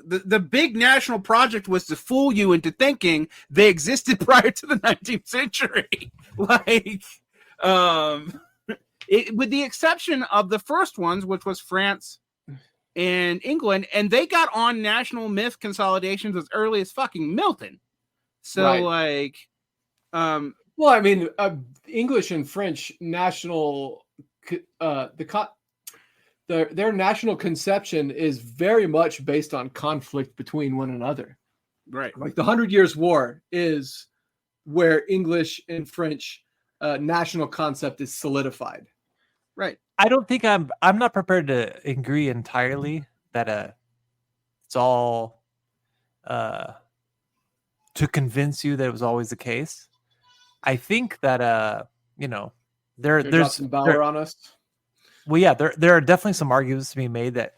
the big national project was to fool you into thinking they existed prior to the 19th century. Like, with the exception of the first ones, which was France and England, and they got on national myth consolidations as early as fucking Milton. So, English and French national, their national conception is very much based on conflict between one another. Right. Like the 100 Years' War is where English and French national concept is solidified. Right. I don't think I'm not prepared to agree entirely that it's all to convince you that it was always the case. I think that there's some Bauer on us. Well, yeah, there are definitely some arguments to be made that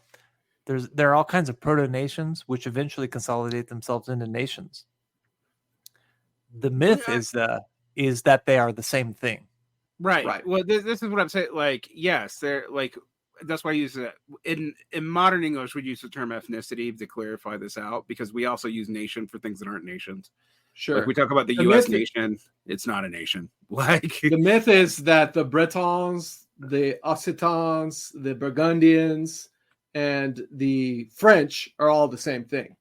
there are all kinds of proto-nations which eventually consolidate themselves into nations. The myth is that they are the same thing. Right. Well, this is what I'm saying. Like, yes, they're like. That's why I use it in modern English. We use the term ethnicity to clarify this out because we also use nation for things that aren't nations. Sure. Like we talk about the U.S. nation. It's not a nation. Like the myth is that the Bretons, the Occitans, the Burgundians, and the French are all the same thing.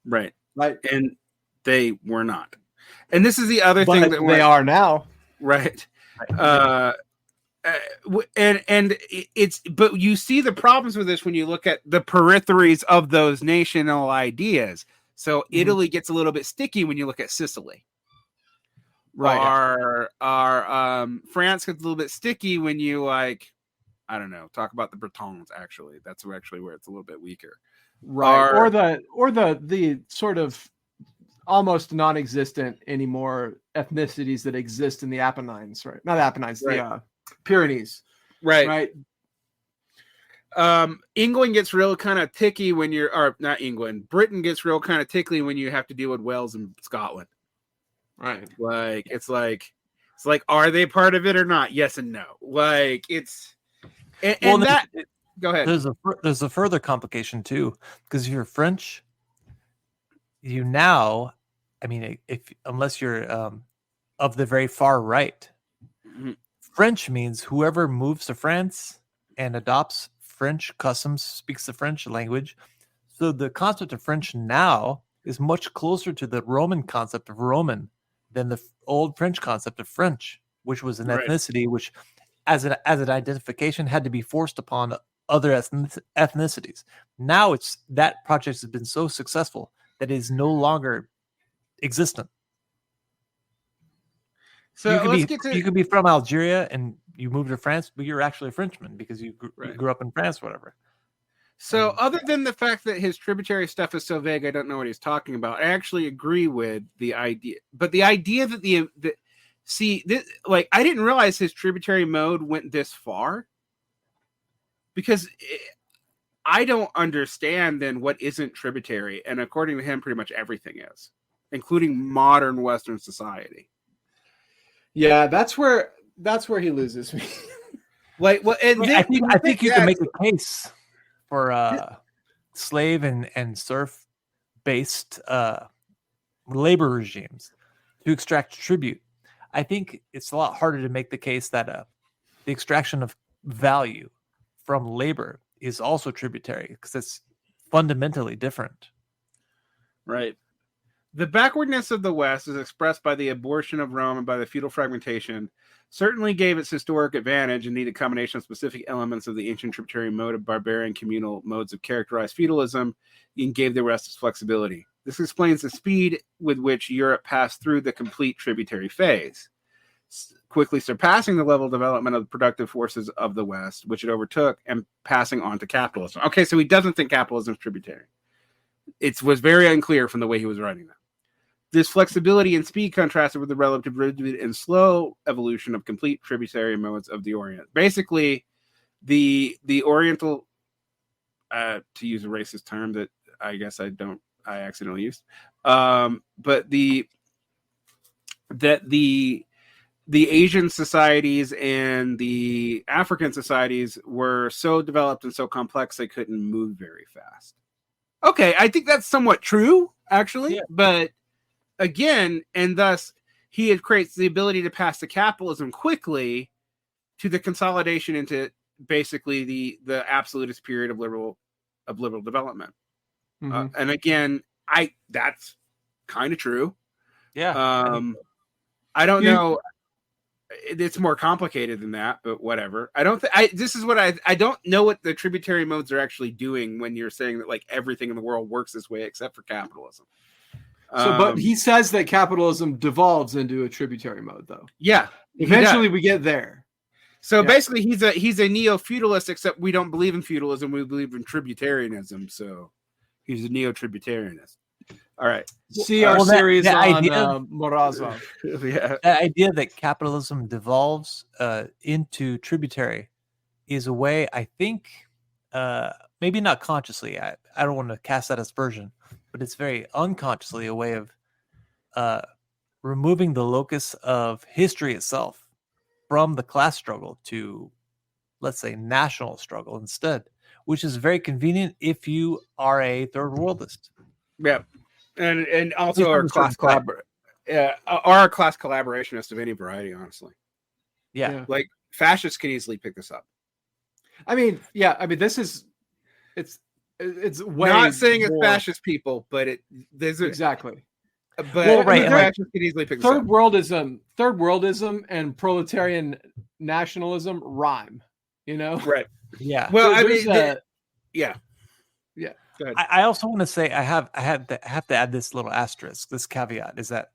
Right. Right. And they were not. And this is the other thing that they are now. Right. But you see the problems with this when you look at the peripheries of those national ideas. So Italy gets a little bit sticky when you look at Sicily. Right. France gets a little bit sticky when you talk about the Bretons. Actually, that's actually where it's a little bit weaker. Right. Or the sort of almost non-existent anymore ethnicities that exist in the Apennines, right? Not Apennines, the Pyrenees. Right. England gets real kind of ticky when Britain gets real kind of tickly when you have to deal with Wales and Scotland. Right. Like, it's like, are they part of it or not? Yes and no. Like, it's, go ahead. There's a further complication too, because if you're French, you now, unless you're of the very far right, French means whoever moves to France and adopts French customs, speaks the French language. So the concept of French now is much closer to the Roman concept of Roman than the old French concept of French, which was an ethnicity which, as an identification, had to be forced upon other ethnicities. Now that project has been so successful that it is no longer existent. So you could be from Algeria and you move to France, but you're actually a Frenchman because you grew up in France, whatever. So other than the fact that his tributary stuff is so vague, I don't know what he's talking about. I actually agree with the idea, but the idea that I didn't realize his tributary mode went this far because I don't understand then what isn't tributary. And according to him, pretty much everything is, including modern Western society. Yeah, that's where he loses me. I think you can make a case for slave and serf based labor regimes to extract tribute. I think it's a lot harder to make the case that the extraction of value from labor is also tributary because it's fundamentally different. Right. The backwardness of the West, as expressed by the abortion of Rome and by the feudal fragmentation, certainly gave its historic advantage and needed a combination of specific elements of the ancient tributary mode of barbarian communal modes of characterized feudalism and gave the rest its flexibility. This explains the speed with which Europe passed through the complete tributary phase. quickly surpassing the level of development of the productive forces of the West, which it overtook, and passing on to capitalism. Okay, so he doesn't think capitalism is tributary. It was very unclear from the way he was writing that. This flexibility and speed contrasted with the relative rigid and slow evolution of complete tributary modes of the Orient. Basically, the Oriental, to use a racist term that I guess I accidentally used, but the Asian societies and the African societies were so developed and so complex they couldn't move very fast. Okay, I think that's somewhat true, actually, but again, and thus he creates the ability to pass to capitalism quickly to the consolidation into basically the absolutist period of liberal development. And again, that's kind of true. Yeah. I don't know. It's more complicated than that, but whatever. This is what I don't know what the tributary modes are actually doing when you're saying that like everything in the world works this way except for capitalism. But he says that capitalism devolves into a tributary mode, though. Yeah, eventually we get there. So basically, he's a neo-feudalist, except we don't believe in feudalism; we believe in tributarianism. So he's a neo-tributarianist. All right. See our series on Morozov. The idea that capitalism devolves into tributary is a way, I think, maybe not consciously. I don't want to cast that aspersion, but it's very unconsciously a way of removing the locus of history itself from the class struggle to, let's say, national struggle instead, which is very convenient if you are a third worldist. Yeah. And also our class collaborationist of any variety, honestly. Yeah. Like fascists can easily pick this up. I mean, this is it's way not saying more... it's fascist people, but there's exactly. But fascists can easily pick this up. Third worldism and proletarian nationalism rhyme, Right. Yeah. Well, so yeah. I also want to say I have to add this little asterisk, this caveat, is that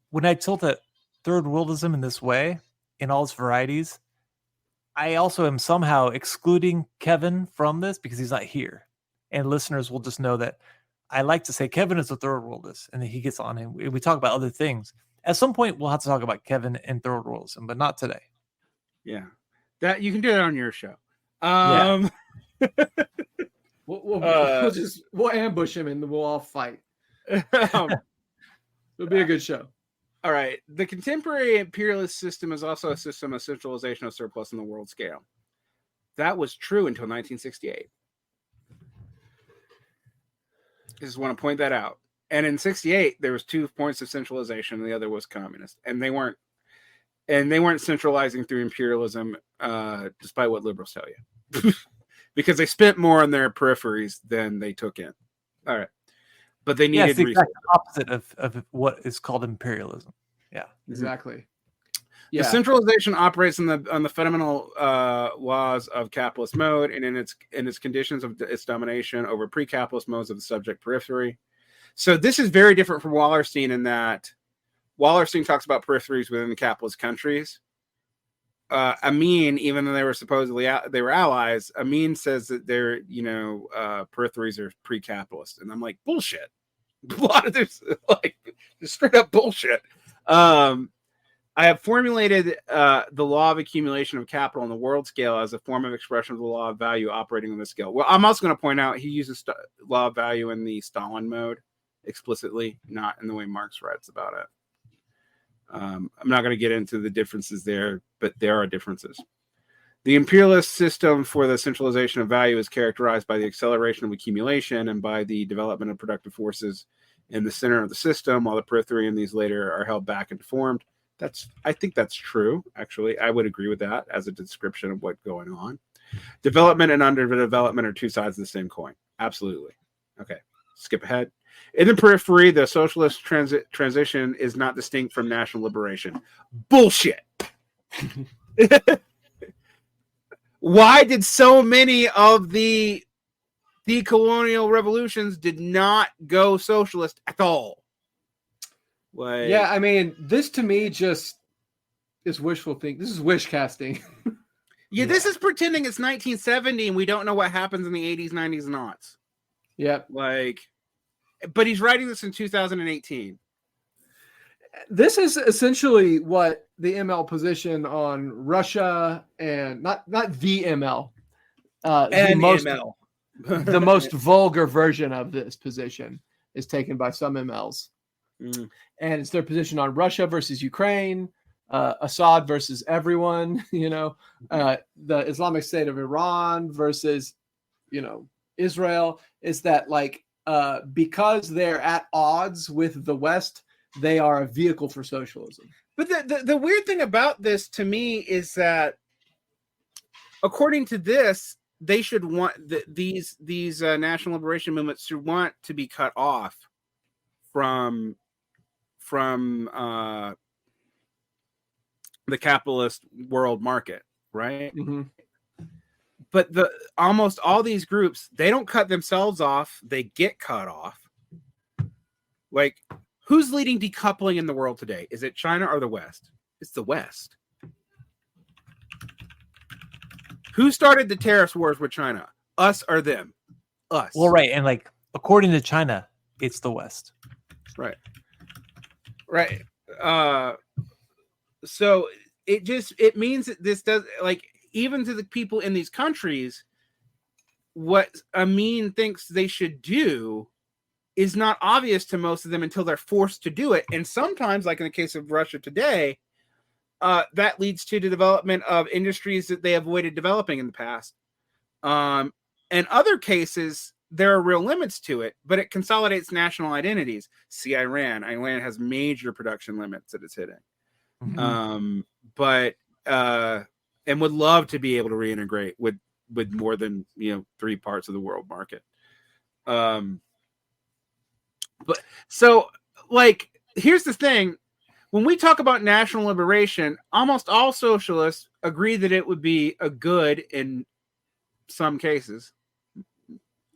when I tilt at third worldism in this way, in all its varieties, I also am somehow excluding Kevin from this because he's not here. And listeners will just know that I like to say Kevin is a third worldist, and then he gets on and we talk about other things. At some point, we'll have to talk about Kevin and third worldism, but not today. Yeah. That you can do that on your show. We'll ambush him and we'll all fight. It'll be a good show. All right. The contemporary imperialist system is also a system of centralization of surplus on the world scale. That was true until 1968. I just want to point that out. And in 68, there was 2 points of centralization, and the other was communist. And they weren't centralizing through imperialism, despite what liberals tell you. Because they spent more on their peripheries than they took in. All right. But they needed the exact opposite of what is called imperialism. Yeah. Exactly. The centralization operates on the fundamental laws of capitalist mode and in its conditions of its domination over pre-capitalist modes of the subject periphery. So this is very different from Wallerstein in that Wallerstein talks about peripheries within the capitalist countries. Amin, even though they were supposedly they were allies, Amin says that their peripheries are pre-capitalist, and I'm like, bullshit. A lot of this like just straight up bullshit. I have formulated the law of accumulation of capital on the world scale as a form of expression of the law of value operating on the scale. Well, I'm also going to point out he uses law of value in the Stalin mode explicitly, not in the way Marx writes about it. I'm not going to get into the differences there, but there are differences. The imperialist system for the centralization of value is characterized by the acceleration of accumulation and by the development of productive forces in the center of the system, while the periphery and these later are held back and deformed. I think that's true, actually. I would agree with that as a description of what's going on. Development and underdevelopment are 2 sides of the same coin. Absolutely. Okay, skip ahead. In the periphery, the socialist transition is not distinct from national liberation. Bullshit. Why did so many of the decolonial revolutions did not go socialist at all? I mean, this to me just is wishful thinking. This is wish casting. Yeah, this is pretending it's 1970 and we don't know what happens in the 80s, 90s, and aughts. Yep. But he's writing this in 2018. This is essentially what the ML position on Russia and not the ML, ML. The most vulgar version of this position is taken by some MLs. And it's their position on Russia versus Ukraine, Assad versus everyone, the Islamic State of Iran versus, Israel, is that because they're at odds with the West, they are a vehicle for socialism. But the weird thing about this to me is that, according to this, they should want these national liberation movements should want to be cut off from the capitalist world market, right? Mm-hmm. But almost all these groups, they don't cut themselves off; they get cut off. Who's leading decoupling in the world today? Is it China or the West? It's the West. Who started the tariffs wars with China? Us or them? Us. Well, right, and according to China, it's the West. Right. So it means that this does, even to the people in these countries, what Amin thinks they should do is not obvious to most of them until they're forced to do it. And sometimes, like in the case of Russia today, that leads to the development of industries that they avoided developing in the past. In other cases, there are real limits to it, but it consolidates national identities. See Iran. Iran has major production limits that it's hitting. Mm-hmm. And would love to be able to reintegrate with more than 3 parts of the world market. But so here's the thing: when we talk about national liberation, almost all socialists agree that it would be a good in some cases.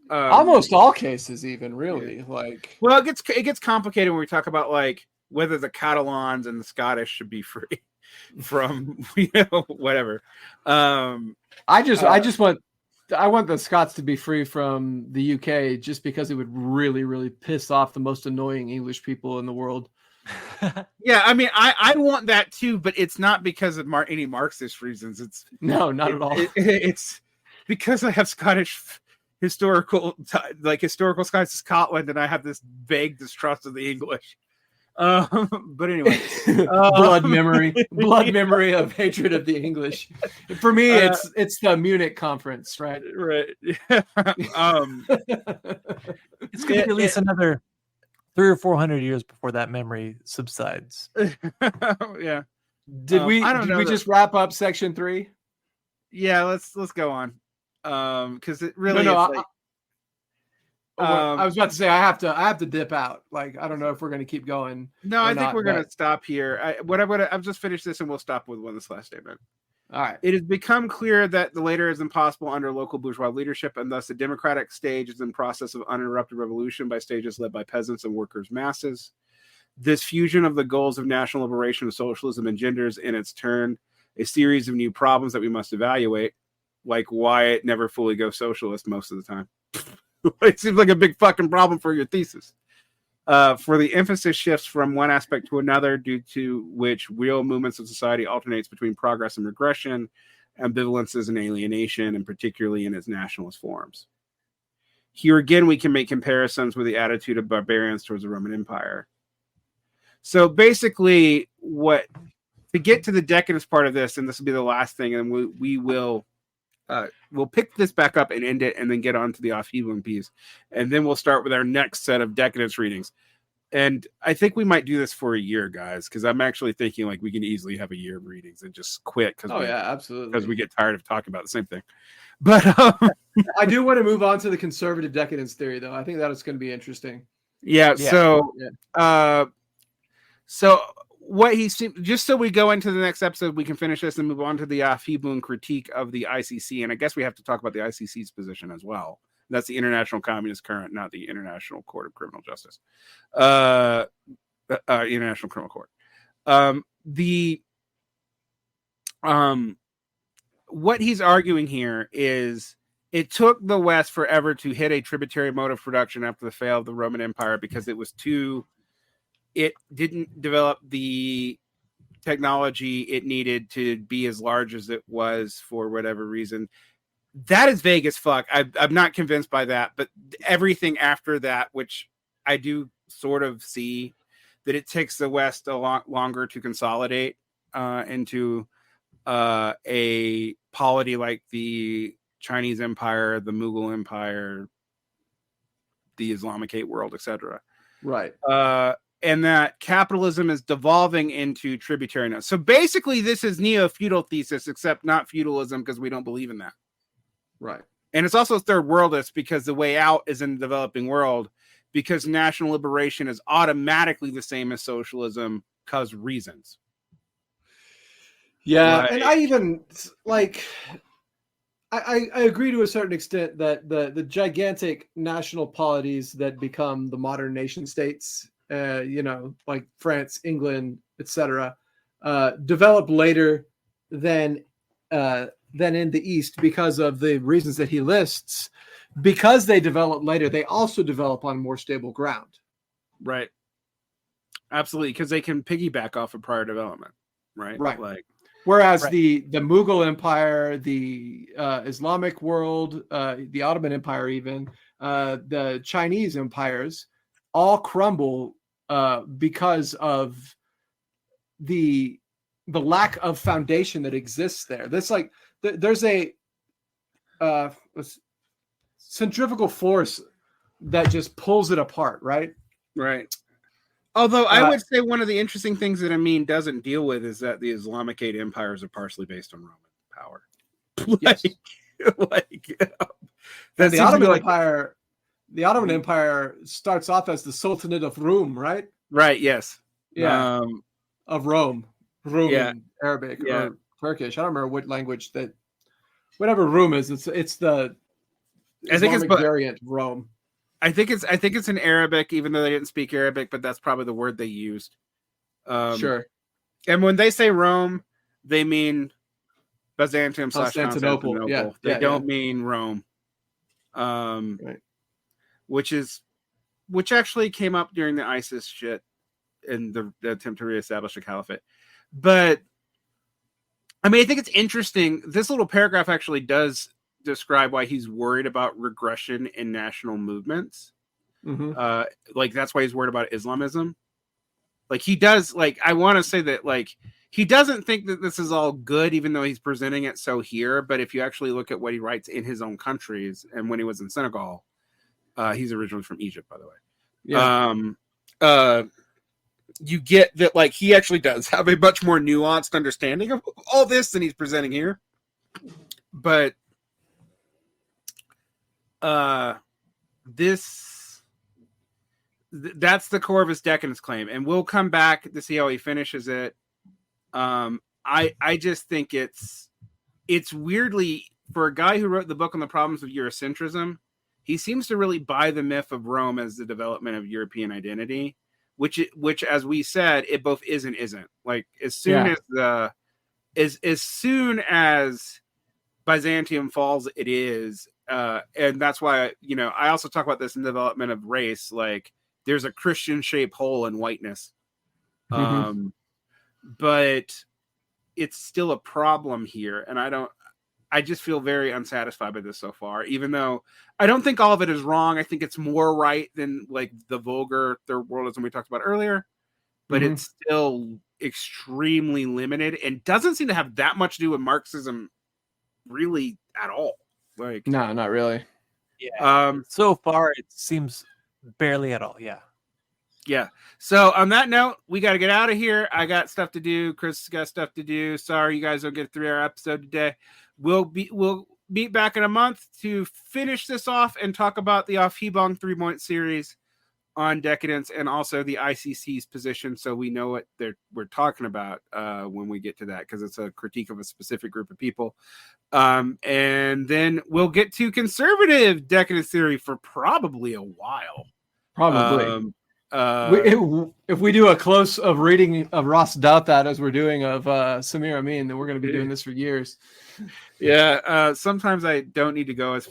Almost all cases, even really. Yeah. Well, it gets complicated when we talk about whether the Catalans and the Scottish should be free from whatever. I want the Scots to be free from the UK just because it would really, really piss off the most annoying English people in the world. Yeah, I mean, I want that too, but it's not because of any Marxist reasons. Not at all. It's because I have Scottish historical ties to Scotland, and I have this vague distrust of the English. But anyway, blood memory of hatred of the English. For me, it's the Munich conference, right? Right. It's going to be at least another 300 or 400 years before that memory subsides. Yeah. Did we just wrap up section 3? Yeah, let's go on. Because it really I was about to say I have to dip out. I don't know if we're going to keep going. No, I think we're going to stop here. I've just finished this and we'll stop with this last statement. All right. It has become clear that the later is impossible under local bourgeois leadership, and thus the democratic stage is in process of uninterrupted revolution by stages led by peasants and workers' masses. This fusion of the goals of national liberation and socialism engenders in its turn a series of new problems that we must evaluate, like why it never fully goes socialist most of the time. It seems like a big fucking problem for your thesis. For the emphasis shifts from one aspect to another, due to which real movements of society alternates between progress and regression, ambivalences and alienation, and particularly in its nationalist forms. Here again, we can make comparisons with the attitude of barbarians towards the Roman Empire. So basically, to get to the decadence part of this, and this will be the last thing, and we will we'll pick this back up and end it, and then get on to the off-healing piece, and then we'll start with our next set of decadence readings. And I think we might do this for a year, guys, because I'm actually thinking we can easily have a year of readings and just quit absolutely, because we get tired of talking about the same thing. But I do want to move on to the conservative decadence theory, though. I think that is going to be interesting. Yeah. So what he seemed, just so we go into the next episode, we can finish this and move on to the Fibun critique of the ICC. And I guess we have to talk about the ICC's position as well. That's the International Communist Current, not the International Court of Criminal Justice. International Criminal Court. what he's arguing here is it took the West forever to hit a tributary mode of production after the fall of the Roman Empire because it didn't develop the technology it needed to be as large as it was for whatever reason. That is vague as fuck. I'm not convinced by that, but everything after that, which I do sort of see, that it takes the West a lot longer to consolidate into a polity like the Chinese Empire, the Mughal Empire, the Islamicate world, etc. Right. And that capitalism is devolving into tributariness. So basically, this is neo-feudal thesis, except not feudalism because we don't believe in that. Right. And it's also third worldist because the way out is in the developing world because national liberation is automatically the same as socialism because reasons. Yeah. And I even I agree to a certain extent that the gigantic national polities that become the modern nation states, like France, England, etc., developed later than in the East because of the reasons that he lists. Because they develop later, they also develop on more stable ground. Right. Absolutely, because they can piggyback off of prior development. Right. Right. Whereas the Mughal Empire, the Islamic world, the Ottoman Empire, even the Chinese empires, all crumble because of the lack of foundation that exists there. That's like there's a centrifugal force that just pulls it apart, right? Right. Although I would say one of the interesting things that Amin doesn't deal with is that the Islamicate empires are partially based on Roman power. Yes. The Ottoman Empire. The Ottoman Empire starts off as the Sultanate of Rum, right? Right. Yes. Yeah. Of Rome. Rum in Arabic or Turkish. I don't remember what language that. Whatever Rum is, it's the Islamic variant of Rome. I think it's in Arabic, even though they didn't speak Arabic, but that's probably the word they used. Sure. And when they say Rome, they mean Byzantium / Constantinople. Yeah. They don't mean Rome. Right. Which actually came up during the ISIS shit and the attempt to reestablish a caliphate. But I mean, I think it's interesting. This little paragraph actually does describe why he's worried about regression in national movements. Mm-hmm. That's why he's worried about Islamism. He does, I want to say that, he doesn't think that this is all good, even though he's presenting it so here. But if you actually look at what he writes in his own countries, and when he was in Senegal, he's originally from Egypt, by the way. Yeah. You get that, he actually does have a much more nuanced understanding of all this than he's presenting here. But that's the core of his Decadence claim, and we'll come back to see how he finishes it. I just think it's weirdly, for a guy who wrote the book on the problems of Eurocentrism, he seems to really buy the myth of Rome as the development of European identity, which as we said, it both is and isn't. As soon as Byzantium falls, it is. And that's why, I also talk about this in development of race. There's a Christian shaped hole in whiteness. Mm-hmm. But it's still a problem here. And I just feel very unsatisfied by this so far, even though I don't think all of it is wrong. I think it's more right than the vulgar third worldism we talked about earlier, but Mm-hmm. it's still extremely limited and doesn't seem to have that much to do with Marxism really at all. No, not really. Yeah. So far, it seems barely at all. Yeah. Yeah. So on that note, we got to get out of here. I got stuff to do. Chris has got stuff to do. Sorry, you guys don't get a 3-hour episode today. We'll meet back in a month to finish this off and talk about the Off Hebong 3-point series on Decadence and also the ICC's position, so we know what we're talking about when we get to that, because it's a critique of a specific group of people. And then we'll get to conservative Decadence theory for probably a while. Probably. If we do a close of reading of Ross Douthat as we're doing of Samir Amin, then we're going to be doing this for years. Yeah, sometimes I don't need to go as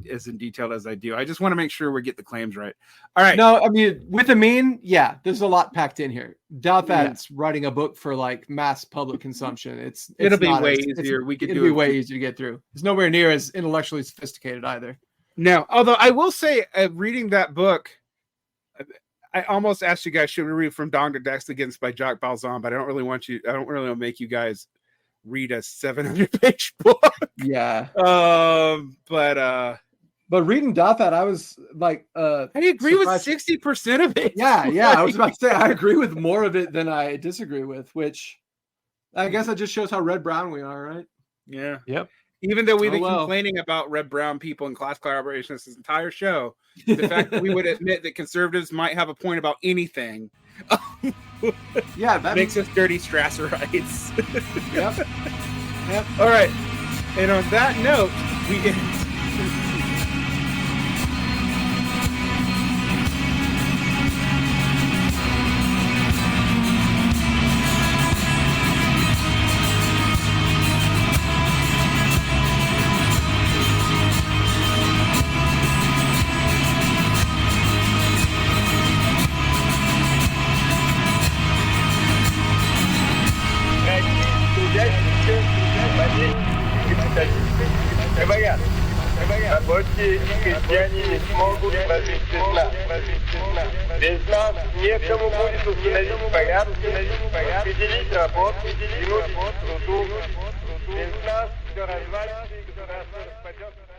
as in detail as I do. I just want to make sure we get the claims right. All right. No, I mean with Amin, yeah, there's a lot packed in here. Douthat's writing a book for like mass public consumption. It'll be way easier. It'll be way easier to get through. It's nowhere near as intellectually sophisticated either. No, although I will say, reading that book, I almost asked you guys, should we read From Dawn to Decadence by Jacques Balzan, but I don't really want to make you guys read a 700-page book. Yeah. But reading Douthat, I was like, I agree with 60% of it. Yeah. I was about to say, I agree with more of it than I disagree with, which I guess that just shows how red-brown we are, right? Yeah. Yep. Even though we've been complaining about red-brown people and class collaboration this entire show, the fact that we would admit that conservatives might have a point about anything, that makes us dirty Strasserites. Yep. All right. And on that note, we end. Рабочие и крестьяне не смогут развести знак. Без нас некому будет установить порядок, определить работу, тянуть труду. Без нас все развалится и государство распадется.